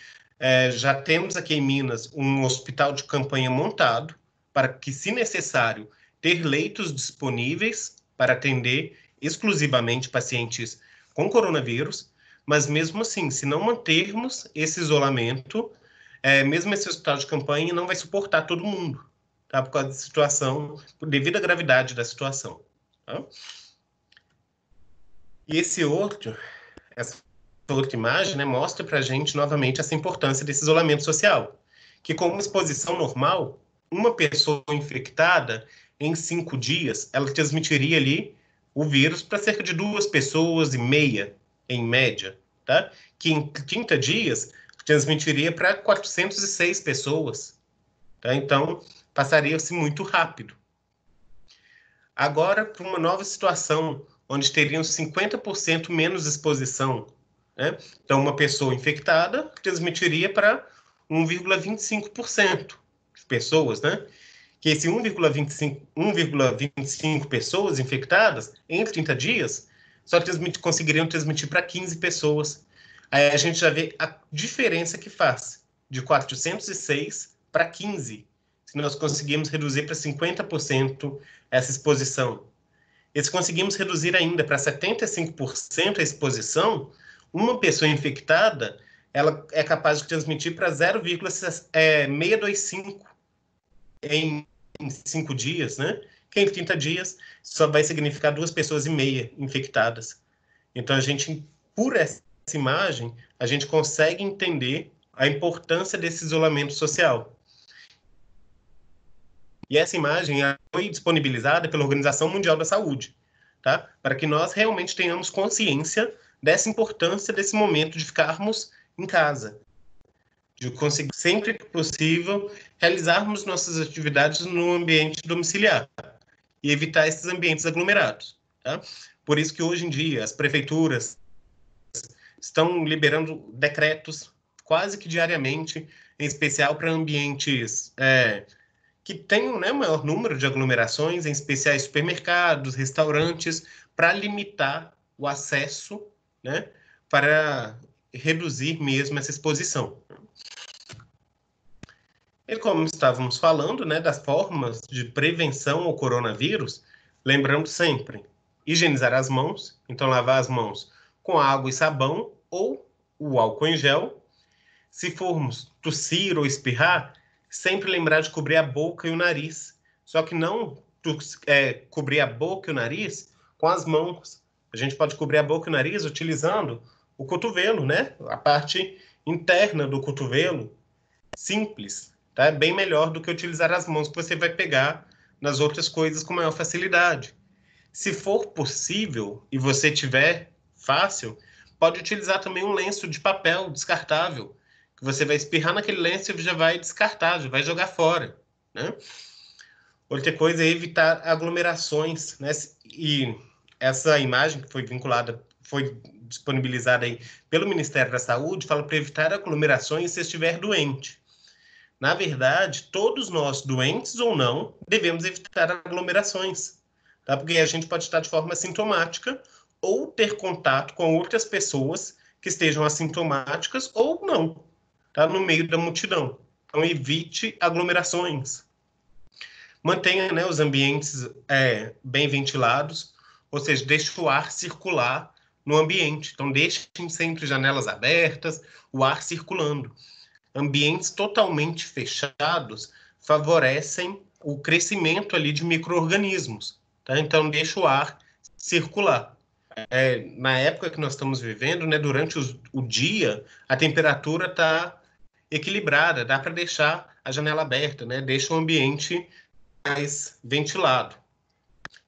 já temos aqui em Minas um hospital de campanha montado para que, se necessário, ter leitos disponíveis para atender exclusivamente pacientes com coronavírus, mas mesmo assim, se não mantermos esse isolamento, mesmo esse hospital de campanha não vai suportar todo mundo, tá? Por causa da situação, devido à gravidade da situação, tá? E essa outra imagem, né, mostra para a gente novamente essa importância desse isolamento social, que com uma exposição normal, uma pessoa infectada, em 5 dias, ela transmitiria ali o vírus para cerca de 2,5 pessoas, em média, tá? Que em 30 dias transmitiria para 406 pessoas, tá? Então, passaria-se muito rápido. Agora, para uma nova situação, onde teriam 50% menos exposição, né? Então, uma pessoa infectada transmitiria para 1,25% de pessoas, né? Que esse 1,25 pessoas infectadas, em 30 dias, só conseguiriam transmitir para 15 pessoas. Aí a gente já vê a diferença que faz, de 406 para 15, se nós conseguimos reduzir para 50% essa exposição. E se conseguimos reduzir ainda para 75% a exposição, uma pessoa infectada, ela é capaz de transmitir para 0,625 em 5 dias, né? Que em 30 dias só vai significar 2,5 pessoas infectadas. Então, por essa imagem, a gente consegue entender a importância desse isolamento social. E essa imagem foi disponibilizada pela Organização Mundial da Saúde, tá? Para que nós realmente tenhamos consciência dessa importância desse momento de ficarmos em casa, de conseguir, sempre que possível, realizarmos nossas atividades no ambiente domiciliar e evitar esses ambientes aglomerados, tá? Por isso que hoje em dia as prefeituras estão liberando decretos quase que diariamente, em especial para ambientes que tenham, né, maior número de aglomerações, em especiais supermercados, restaurantes, para limitar o acesso, né, para reduzir mesmo essa exposição. E como estávamos falando, né, das formas de prevenção ao coronavírus, lembrando sempre, higienizar as mãos, então lavar as mãos com água e sabão ou o álcool em gel. Se formos tossir ou espirrar, sempre lembrar de cobrir a boca e o nariz. Só que não cobrir a boca e o nariz com as mãos. A gente pode cobrir a boca e o nariz utilizando o cotovelo, né? A parte interna do cotovelo, simples, tá? É bem melhor do que utilizar as mãos, que você vai pegar nas outras coisas com maior facilidade. Se for possível e você tiver fácil, pode utilizar também um lenço de papel descartável, que você vai espirrar naquele lenço e já vai descartar, já vai jogar fora, né? Outra coisa é evitar aglomerações, né? E essa imagem que foi vinculada, foi disponibilizada aí pelo Ministério da Saúde, fala para evitar aglomerações se estiver doente. Na verdade, todos nós, doentes ou não, devemos evitar aglomerações, tá? Porque a gente pode estar de forma sintomática ou ter contato com outras pessoas que estejam assintomáticas ou não, tá? No meio da multidão. Então, evite aglomerações. Mantenha, né, os ambientes bem ventilados, ou seja, deixe o ar circular no ambiente. Então, deixem sempre janelas abertas, o ar circulando. Ambientes totalmente fechados favorecem o crescimento ali de micro-organismos, tá? Então, deixe o ar circular. Na época que nós estamos vivendo, né, durante o dia, a temperatura está equilibrada, dá para deixar a janela aberta, né? Deixa o ambiente mais ventilado.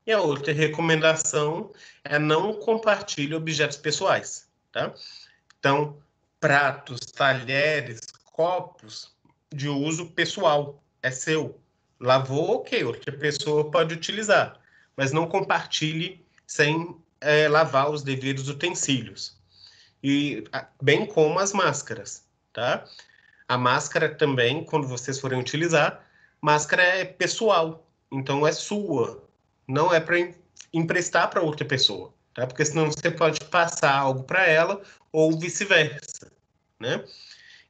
E a outra recomendação é não compartilhe objetos pessoais, tá? Então, pratos, talheres, copos de uso pessoal, é seu. Lavou, ok, outra pessoa pode utilizar, mas não compartilhe sem lavar os devidos utensílios. E bem como as máscaras, tá? A máscara também, quando vocês forem utilizar, máscara é pessoal, então é sua, não é para emprestar para outra pessoa, tá? Porque senão você pode passar algo para ela ou vice-versa, né?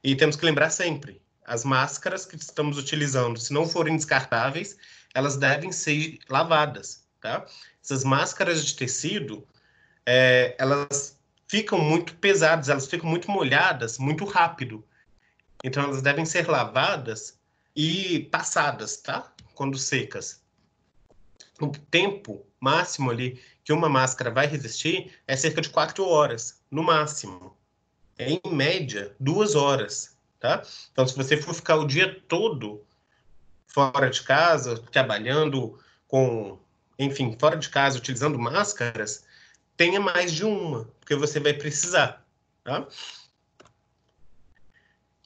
E temos que lembrar sempre, as máscaras que estamos utilizando, se não forem descartáveis, elas devem ser lavadas, tá? Essas máscaras de tecido, elas ficam muito pesadas, elas ficam muito molhadas, muito rápido. Então, elas devem ser lavadas e passadas, tá? Quando secas. O tempo máximo ali que uma máscara vai resistir é cerca de 4 horas, no máximo. Em média, 2 horas, tá? Então, se você for ficar o dia todo fora de casa, trabalhando enfim, fora de casa, utilizando máscaras, tenha mais de uma, porque você vai precisar, tá?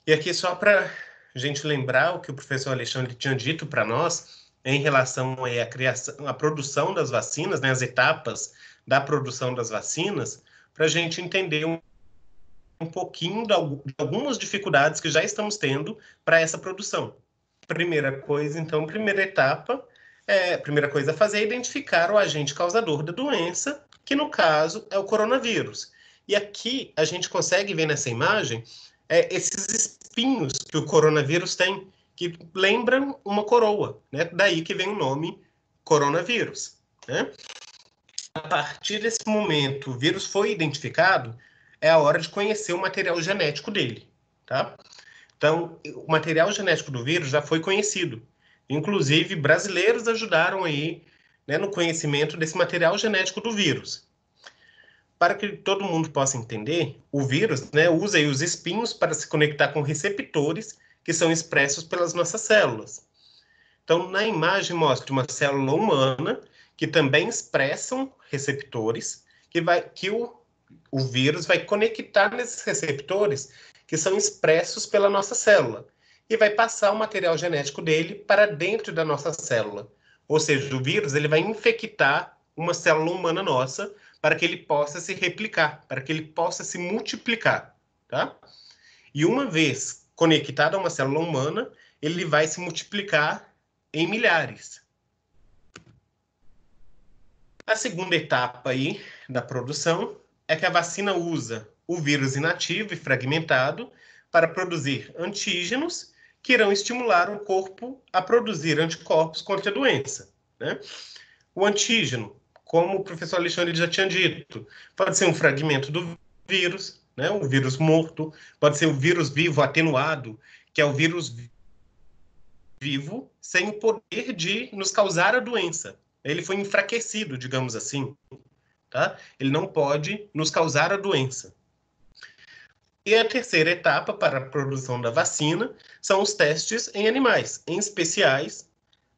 E aqui só para a gente lembrar o que o professor Alexandre tinha dito para nós em relação à criação, à produção das vacinas, né, as etapas da produção das vacinas, para a gente entender um pouquinho de algumas dificuldades que já estamos tendo para essa produção. Primeira coisa, então, primeira etapa, primeira coisa a fazer é identificar o agente causador da doença, que no caso é o coronavírus. E aqui a gente consegue ver nessa imagem esses espinhos que o coronavírus tem, que lembram uma coroa, né? Daí que vem o nome coronavírus, né? A partir desse momento, o vírus foi identificado, é a hora de conhecer o material genético dele, tá? Então, o material genético do vírus já foi conhecido. Inclusive, brasileiros ajudaram aí, né, no conhecimento desse material genético do vírus. Para que todo mundo possa entender, o vírus, né, usa aí os espinhos para se conectar com receptores que são expressos pelas nossas células. Então, na imagem mostra uma célula humana que também expressam receptores, que o vírus vai conectar nesses receptores que são expressos pela nossa célula e vai passar o material genético dele para dentro da nossa célula. Ou seja, o vírus ele vai infectar uma célula humana nossa para que ele possa se replicar, para que ele possa se multiplicar, tá? E uma vez conectado a uma célula humana, ele vai se multiplicar em milhares. A segunda etapa aí da produção é que a vacina usa o vírus inativo e fragmentado para produzir antígenos que irão estimular o corpo a produzir anticorpos contra a doença, né? O antígeno, como o professor Alexandre já tinha dito, pode ser um fragmento do vírus, né? O vírus morto, pode ser o vírus vivo atenuado, que é o vírus vivo sem o poder de nos causar a doença. Ele foi enfraquecido, digamos assim, tá? Ele não pode nos causar a doença. E a terceira etapa para a produção da vacina são os testes em animais, em especiais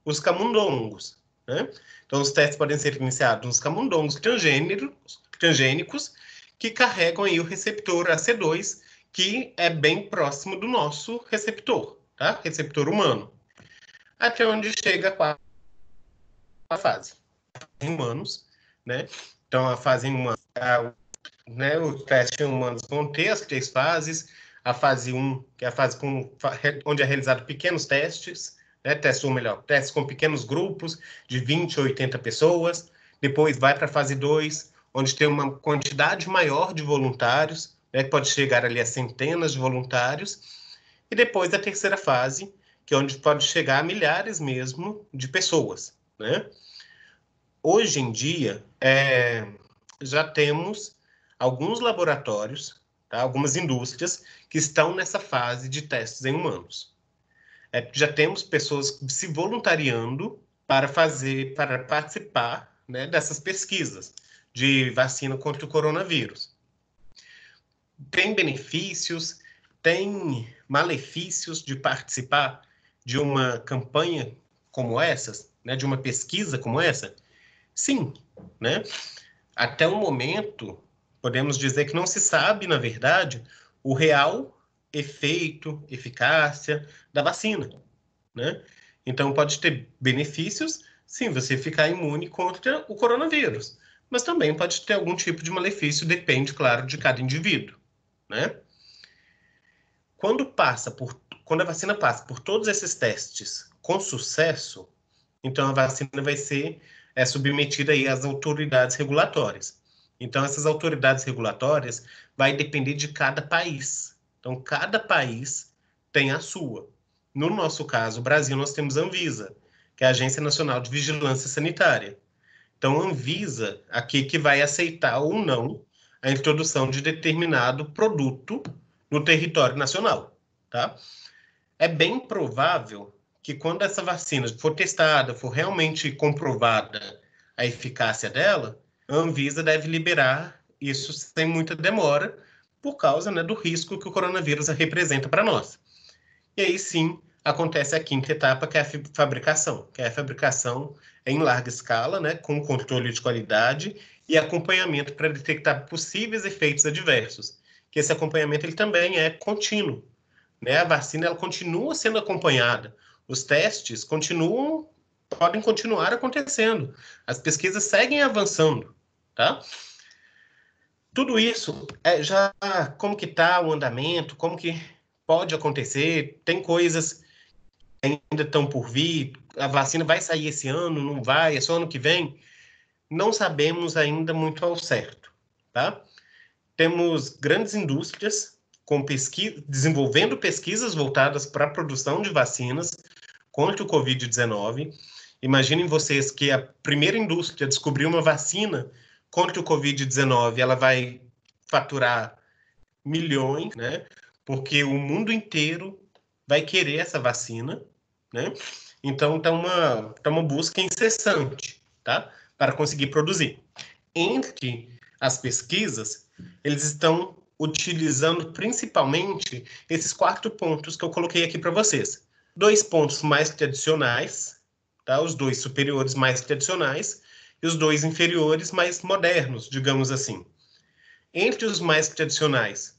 os camundongos, né? Então, os testes podem ser iniciados nos camundongos transgênicos que carregam aí o receptor AC2, que é bem próximo do nosso receptor, tá? Receptor humano. Até onde chega a fase em humanos, né? Então, a fase em humanos, né, o teste em humanos vão ter as 3 fases. A fase 1, que é a fase onde é realizado pequenos testes, né, testes com pequenos grupos de 20 a 80 pessoas. Depois vai para a fase 2, onde tem uma quantidade maior de voluntários, né, que pode chegar ali a centenas de voluntários. E depois a terceira fase, que é onde pode chegar a milhares mesmo de pessoas, né? Hoje em dia, já temos alguns laboratórios, tá? Algumas indústrias que estão nessa fase de testes em humanos. Já temos pessoas se voluntariando para participar, né, dessas pesquisas de vacina contra o coronavírus. Tem benefícios, tem malefícios de participar de uma campanha como essas, né, de uma pesquisa como essa? Sim, né? Até o momento, podemos dizer que não se sabe, na verdade, o real efeito, eficácia da vacina, né? Então, pode ter benefícios, sim, você ficar imune contra o coronavírus, mas também pode ter algum tipo de malefício, depende, claro, de cada indivíduo, né? Quando a vacina passa por todos esses testes com sucesso, então a vacina vai ser submetida aí às autoridades regulatórias. Então, essas autoridades regulatórias vai depender de cada país. Então, cada país tem a sua. No nosso caso, o Brasil, nós temos a Anvisa, que é a Agência Nacional de Vigilância Sanitária. Então, a Anvisa, aqui que vai aceitar ou não a introdução de determinado produto no território nacional, tá? É bem provável que quando essa vacina for testada, for realmente comprovada a eficácia dela, a Anvisa deve liberar isso sem muita demora, por causa, né, do risco que o coronavírus representa para nós. E aí sim acontece a quinta etapa, que é a fabricação, que é a fabricação em larga escala, né, com controle de qualidade e acompanhamento para detectar possíveis efeitos adversos. Que esse acompanhamento ele também é contínuo, né? A vacina ela continua sendo acompanhada, os testes podem continuar acontecendo, as pesquisas seguem avançando, tá? Tudo isso já como que está o andamento, como que pode acontecer, tem coisas que ainda estão por vir, a vacina vai sair esse ano, não vai, é só ano que vem, não sabemos ainda muito ao certo, tá? Temos grandes indústrias desenvolvendo pesquisas voltadas para a produção de vacinas contra o Covid-19. Imaginem vocês que a primeira indústria descobriu uma vacina contra o Covid-19, ela vai faturar milhões, né? Porque o mundo inteiro vai querer essa vacina, né? Então, está uma busca incessante, tá? Para conseguir produzir. Entre as pesquisas, eles estão utilizando principalmente esses 4 pontos que eu coloquei aqui para vocês. 2 pontos mais tradicionais, tá? Os 2 superiores mais tradicionais e os 2 inferiores mais modernos, digamos assim. Entre os mais tradicionais,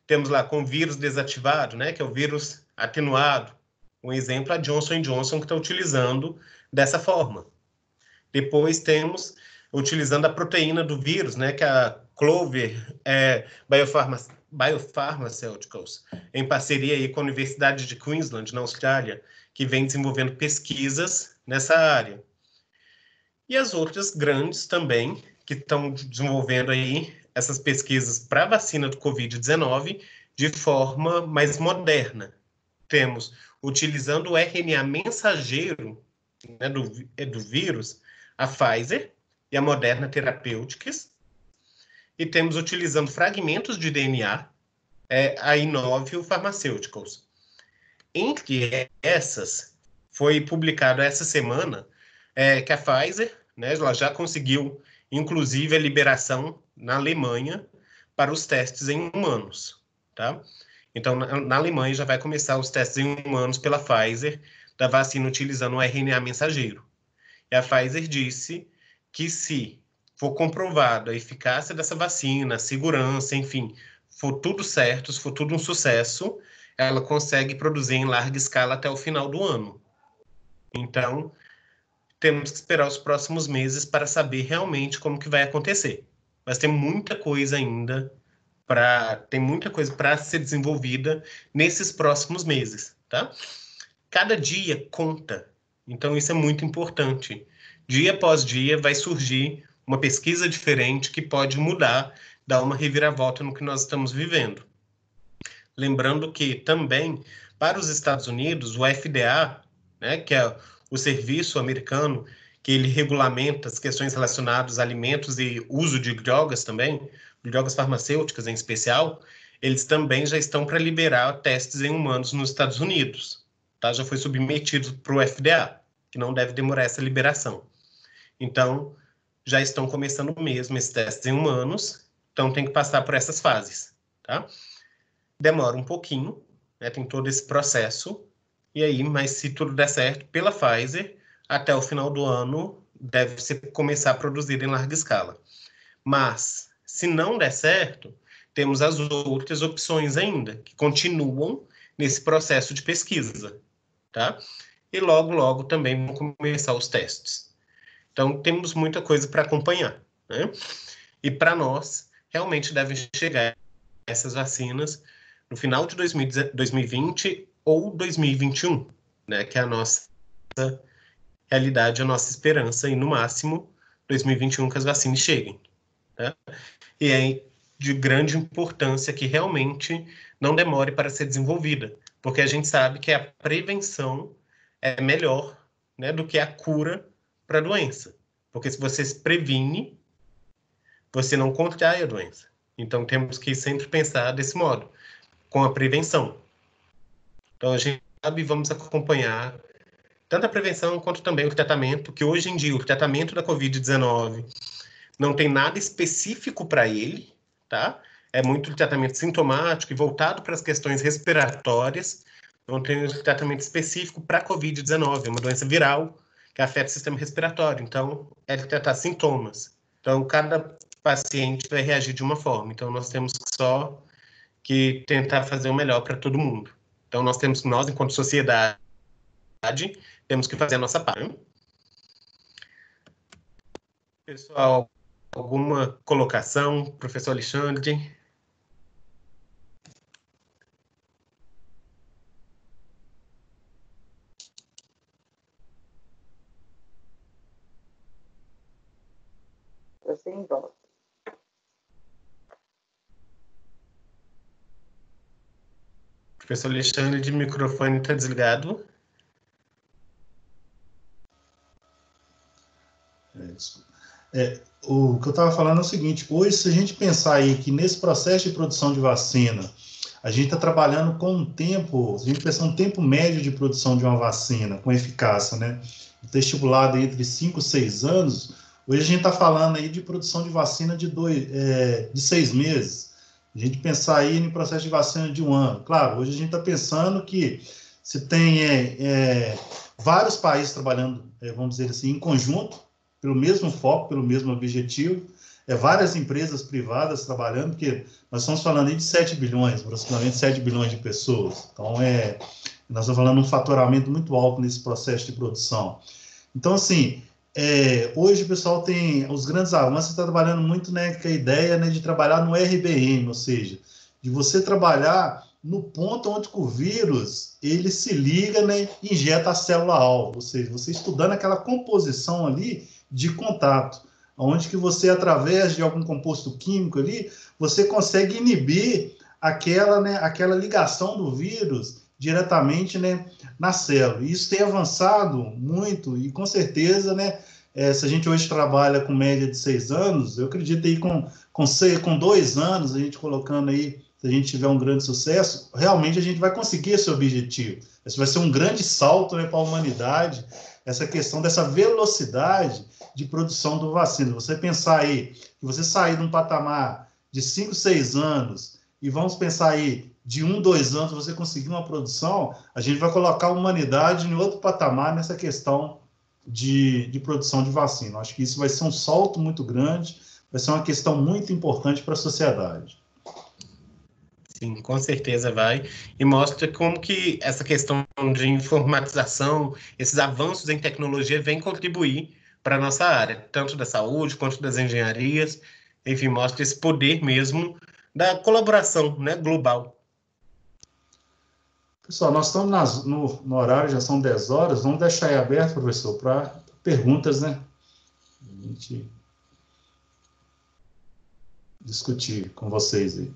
temos lá com vírus desativado, né, que é o vírus atenuado. Um exemplo, a Johnson & Johnson, que está utilizando dessa forma. Depois temos, utilizando a proteína do vírus, né, que é a Clover Biopharmaceuticals, em parceria aí com a Universidade de Queensland, na Austrália, que vem desenvolvendo pesquisas nessa área. E as outras grandes também, que estão desenvolvendo aí essas pesquisas para a vacina do Covid-19 de forma mais moderna. Temos, utilizando o RNA mensageiro, né, do vírus, a Pfizer e a Moderna Therapeutics, e temos, utilizando fragmentos de DNA, a Inovio Pharmaceuticals. Entre essas, foi publicado essa semana que a Pfizer, né, ela já conseguiu, inclusive, a liberação na Alemanha para os testes em humanos, tá? Então, na Alemanha já vai começar os testes em humanos pela Pfizer da vacina utilizando o RNA mensageiro. E a Pfizer disse que se for comprovado a eficácia dessa vacina, a segurança, enfim, for tudo certo, se for tudo um sucesso, ela consegue produzir em larga escala até o final do ano. Então, temos que esperar os próximos meses para saber realmente como que vai acontecer. Mas tem muita coisa ainda para ser desenvolvida nesses próximos meses, tá? Cada dia conta. Então, isso é muito importante. Dia após dia vai surgir uma pesquisa diferente que pode mudar, dar uma reviravolta no que nós estamos vivendo. Lembrando que também, para os Estados Unidos, o FDA, né, que é o serviço americano, que ele regulamenta as questões relacionadas a alimentos e uso de drogas também, drogas farmacêuticas em especial, eles também já estão para liberar testes em humanos nos Estados Unidos. Tá? Já foi submetido para o FDA, que não deve demorar essa liberação. Então, já estão começando mesmo esses testes em humanos, então tem que passar por essas fases. Tá? Demora um pouquinho, né? Tem todo esse processo, e aí, mas se tudo der certo, pela Pfizer, até o final do ano, deve-se começar a produzir em larga escala. Mas, se não der certo, temos as outras opções ainda, que continuam nesse processo de pesquisa, tá? E logo, logo também vão começar os testes. Então, temos muita coisa para acompanhar, né? E para nós, realmente devem chegar essas vacinas no final de 2020 ou 2021, né? Que é a nossa realidade, a nossa esperança, e no máximo 2021 que as vacinas cheguem, né? E é de grande importância que realmente não demore para ser desenvolvida, porque a gente sabe que a prevenção é melhor, né, do que a cura para a doença. Porque se você se previne, você não contrai a doença. Então, temos que sempre pensar desse modo, com a prevenção. Então, a gente sabe, vamos acompanhar tanto a prevenção quanto também o tratamento, que hoje em dia o tratamento da Covid-19 não tem nada específico para ele, tá? É muito tratamento sintomático e voltado para as questões respiratórias, não tem um tratamento específico para a Covid-19, é uma doença viral que afeta o sistema respiratório, então é de tratar sintomas. Então, cada paciente vai reagir de uma forma, então nós temos só que tentar fazer o melhor para todo mundo. Então, nós, enquanto sociedade, temos que fazer a nossa parte. Pessoal, alguma colocação? Professor Alexandre? Estou sem voz. Professor Alexandre, de microfone está desligado. O que eu estava falando é o seguinte: hoje, se a gente pensar aí que nesse processo de produção de vacina, a gente está trabalhando com um tempo, a gente pensa um tempo médio de produção de uma vacina com eficácia, né? Está estipulado entre 5 e 6 anos. Hoje a gente está falando aí de produção de vacina de 6 meses. A gente pensar aí no processo de vacina de 1 ano. Claro, hoje a gente está pensando que se tem vários países trabalhando, vamos dizer assim, em conjunto, pelo mesmo foco, pelo mesmo objetivo, várias empresas privadas trabalhando, porque nós estamos falando aí de 7 bilhões, aproximadamente 7 bilhões de pessoas. Então, nós estamos falando de um faturamento muito alto nesse processo de produção. Então, assim, hoje o pessoal tem os grandes avanços, está trabalhando muito, né, com a ideia, né, de trabalhar no RBM, ou seja, de você trabalhar no ponto onde o vírus ele se liga, né, e injeta a célula-alvo, ou seja, você estudando aquela composição ali de contato, onde que você, através de algum composto químico ali, você consegue inibir aquela ligação do vírus diretamente, né, na célula. E isso tem avançado muito e, com certeza, né, se a gente hoje trabalha com média de 6 anos, eu acredito aí com 2 anos, a gente colocando aí, se a gente tiver um grande sucesso, realmente a gente vai conseguir esse objetivo. Esse vai ser um grande salto, né, para a humanidade, essa questão dessa velocidade de produção do vacina. Você pensar aí, que você sair de um patamar de 5, 6 anos, e vamos pensar aí, de 1, 2 anos, você conseguir uma produção, a gente vai colocar a humanidade em outro patamar nessa questão de produção de vacina. Acho que isso vai ser um salto muito grande, vai ser uma questão muito importante para a sociedade. Sim, com certeza vai. E mostra como que essa questão de informatização, esses avanços em tecnologia vêm contribuir para a nossa área, tanto da saúde quanto das engenharias. Enfim, mostra esse poder mesmo da colaboração, né, global. Pessoal, nós estamos no horário, já são 10 horas, vamos deixar aí aberto, professor, para perguntas, né? A gente discutir com vocês aí.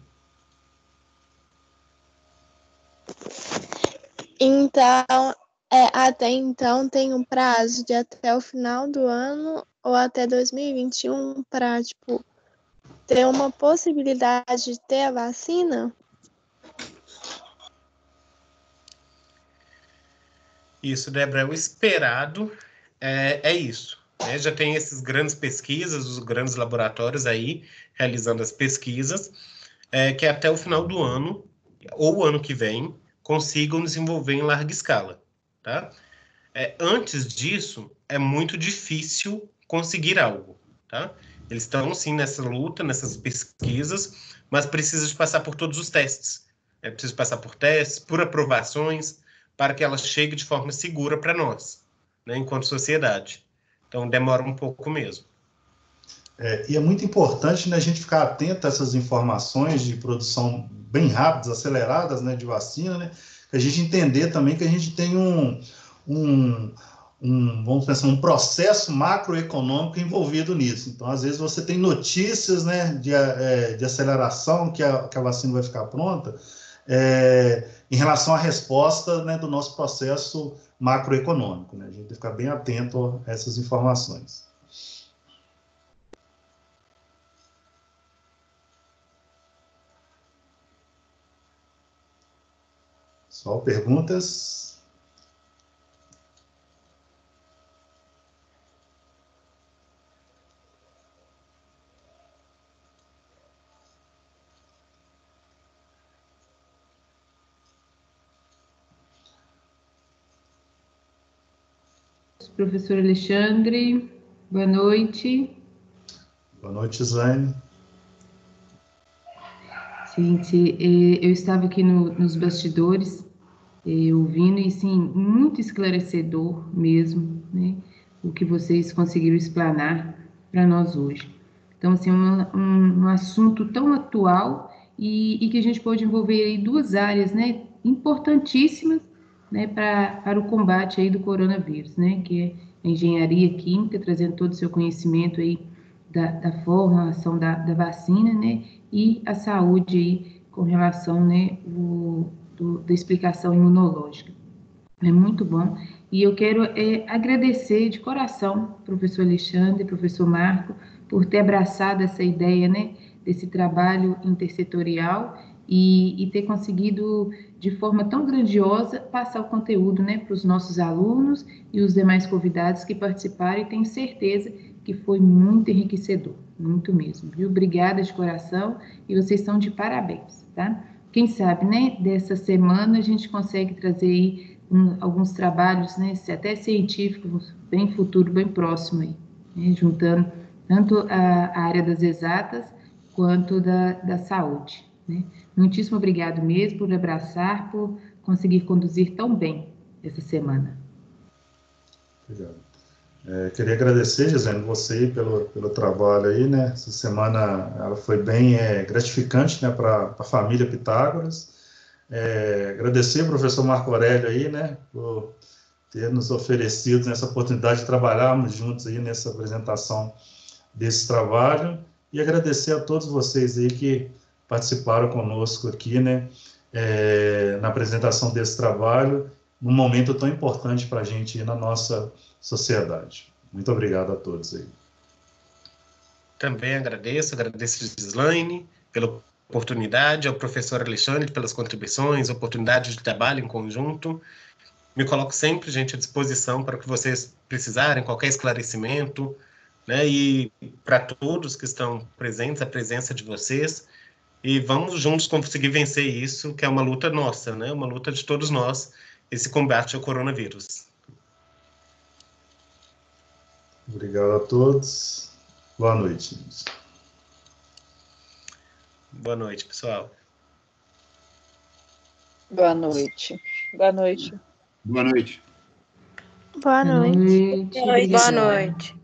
Então, até então tem um prazo de até o final do ano ou até 2021 para, tipo, ter uma possibilidade de ter a vacina? Isso, Débora, o esperado é isso. Né? Já tem essas grandes pesquisas, os grandes laboratórios aí realizando as pesquisas, que até o final do ano, ou ano que vem, consigam desenvolver em larga escala. Tá? Antes disso, é muito difícil conseguir algo. Tá? Eles estão, sim, nessa luta, nessas pesquisas, mas precisa de passar por todos os testes. Precisa passar por testes, por aprovações, para que ela chegue de forma segura para nós, né, enquanto sociedade. Então, demora um pouco mesmo. E é muito importante, né, a gente ficar atento a essas informações de produção bem rápidas, aceleradas, né, de vacina, né, a gente entender também que a gente tem vamos pensar, um processo macroeconômico envolvido nisso. Então, às vezes, você tem notícias, né, de aceleração, que a vacina vai ficar pronta, em relação à resposta, né, do nosso processo macroeconômico. Né? A gente tem que ficar bem atento a essas informações. Só perguntas? Professor Alexandre, boa noite. Boa noite, Zaine. Gente, eu estava aqui nos bastidores, ouvindo, e sim, muito esclarecedor mesmo, né, o que vocês conseguiram explanar para nós hoje. Então, assim, um assunto tão atual e que a gente pode envolver aí 2 áreas, né, importantíssimas, né, para o combate aí do coronavírus, né, que é a engenharia química, trazendo todo o seu conhecimento aí da formação da vacina, né, e a saúde aí com relação, né, da explicação imunológica. É muito bom. E eu quero agradecer de coração, professor Alexandre, professor Marco, por ter abraçado essa ideia, né, desse trabalho intersetorial e ter conseguido, de forma tão grandiosa, passar o conteúdo, né, para os nossos alunos e os demais convidados que participaram, e tenho certeza que foi muito enriquecedor, muito mesmo, viu? Obrigada de coração, e vocês estão de parabéns, tá? Quem sabe, né, dessa semana a gente consegue trazer aí alguns trabalhos, né, até científicos, bem futuro, bem próximo aí, né, juntando tanto a área das exatas quanto da saúde, né. Muitíssimo obrigado mesmo por abraçar, por conseguir conduzir tão bem essa semana. Obrigado. Queria agradecer, Gisele, você pelo trabalho aí, né? Essa semana ela foi bem gratificante, né, para a família Pitágoras. Agradecer ao professor Marco Aurélio aí, né, por ter nos oferecido essa oportunidade de trabalharmos juntos aí nessa apresentação desse trabalho, e agradecer a todos vocês aí que participaram conosco aqui, né, na apresentação desse trabalho, num momento tão importante para a gente na nossa sociedade. Muito obrigado a todos aí. Também agradeço a Gislaine pela oportunidade, ao professor Alexandre pelas contribuições, oportunidade de trabalho em conjunto. Me coloco sempre, gente, à disposição para o que vocês precisarem, qualquer esclarecimento, né? E para todos que estão presentes, a presença de vocês. E vamos juntos conseguir vencer isso, que é uma luta nossa, né? Uma luta de todos nós, esse combate ao coronavírus. Obrigado a todos. Boa noite. Boa noite, pessoal. Boa noite. Boa noite. Boa noite. Boa noite. Boa noite. Boa noite.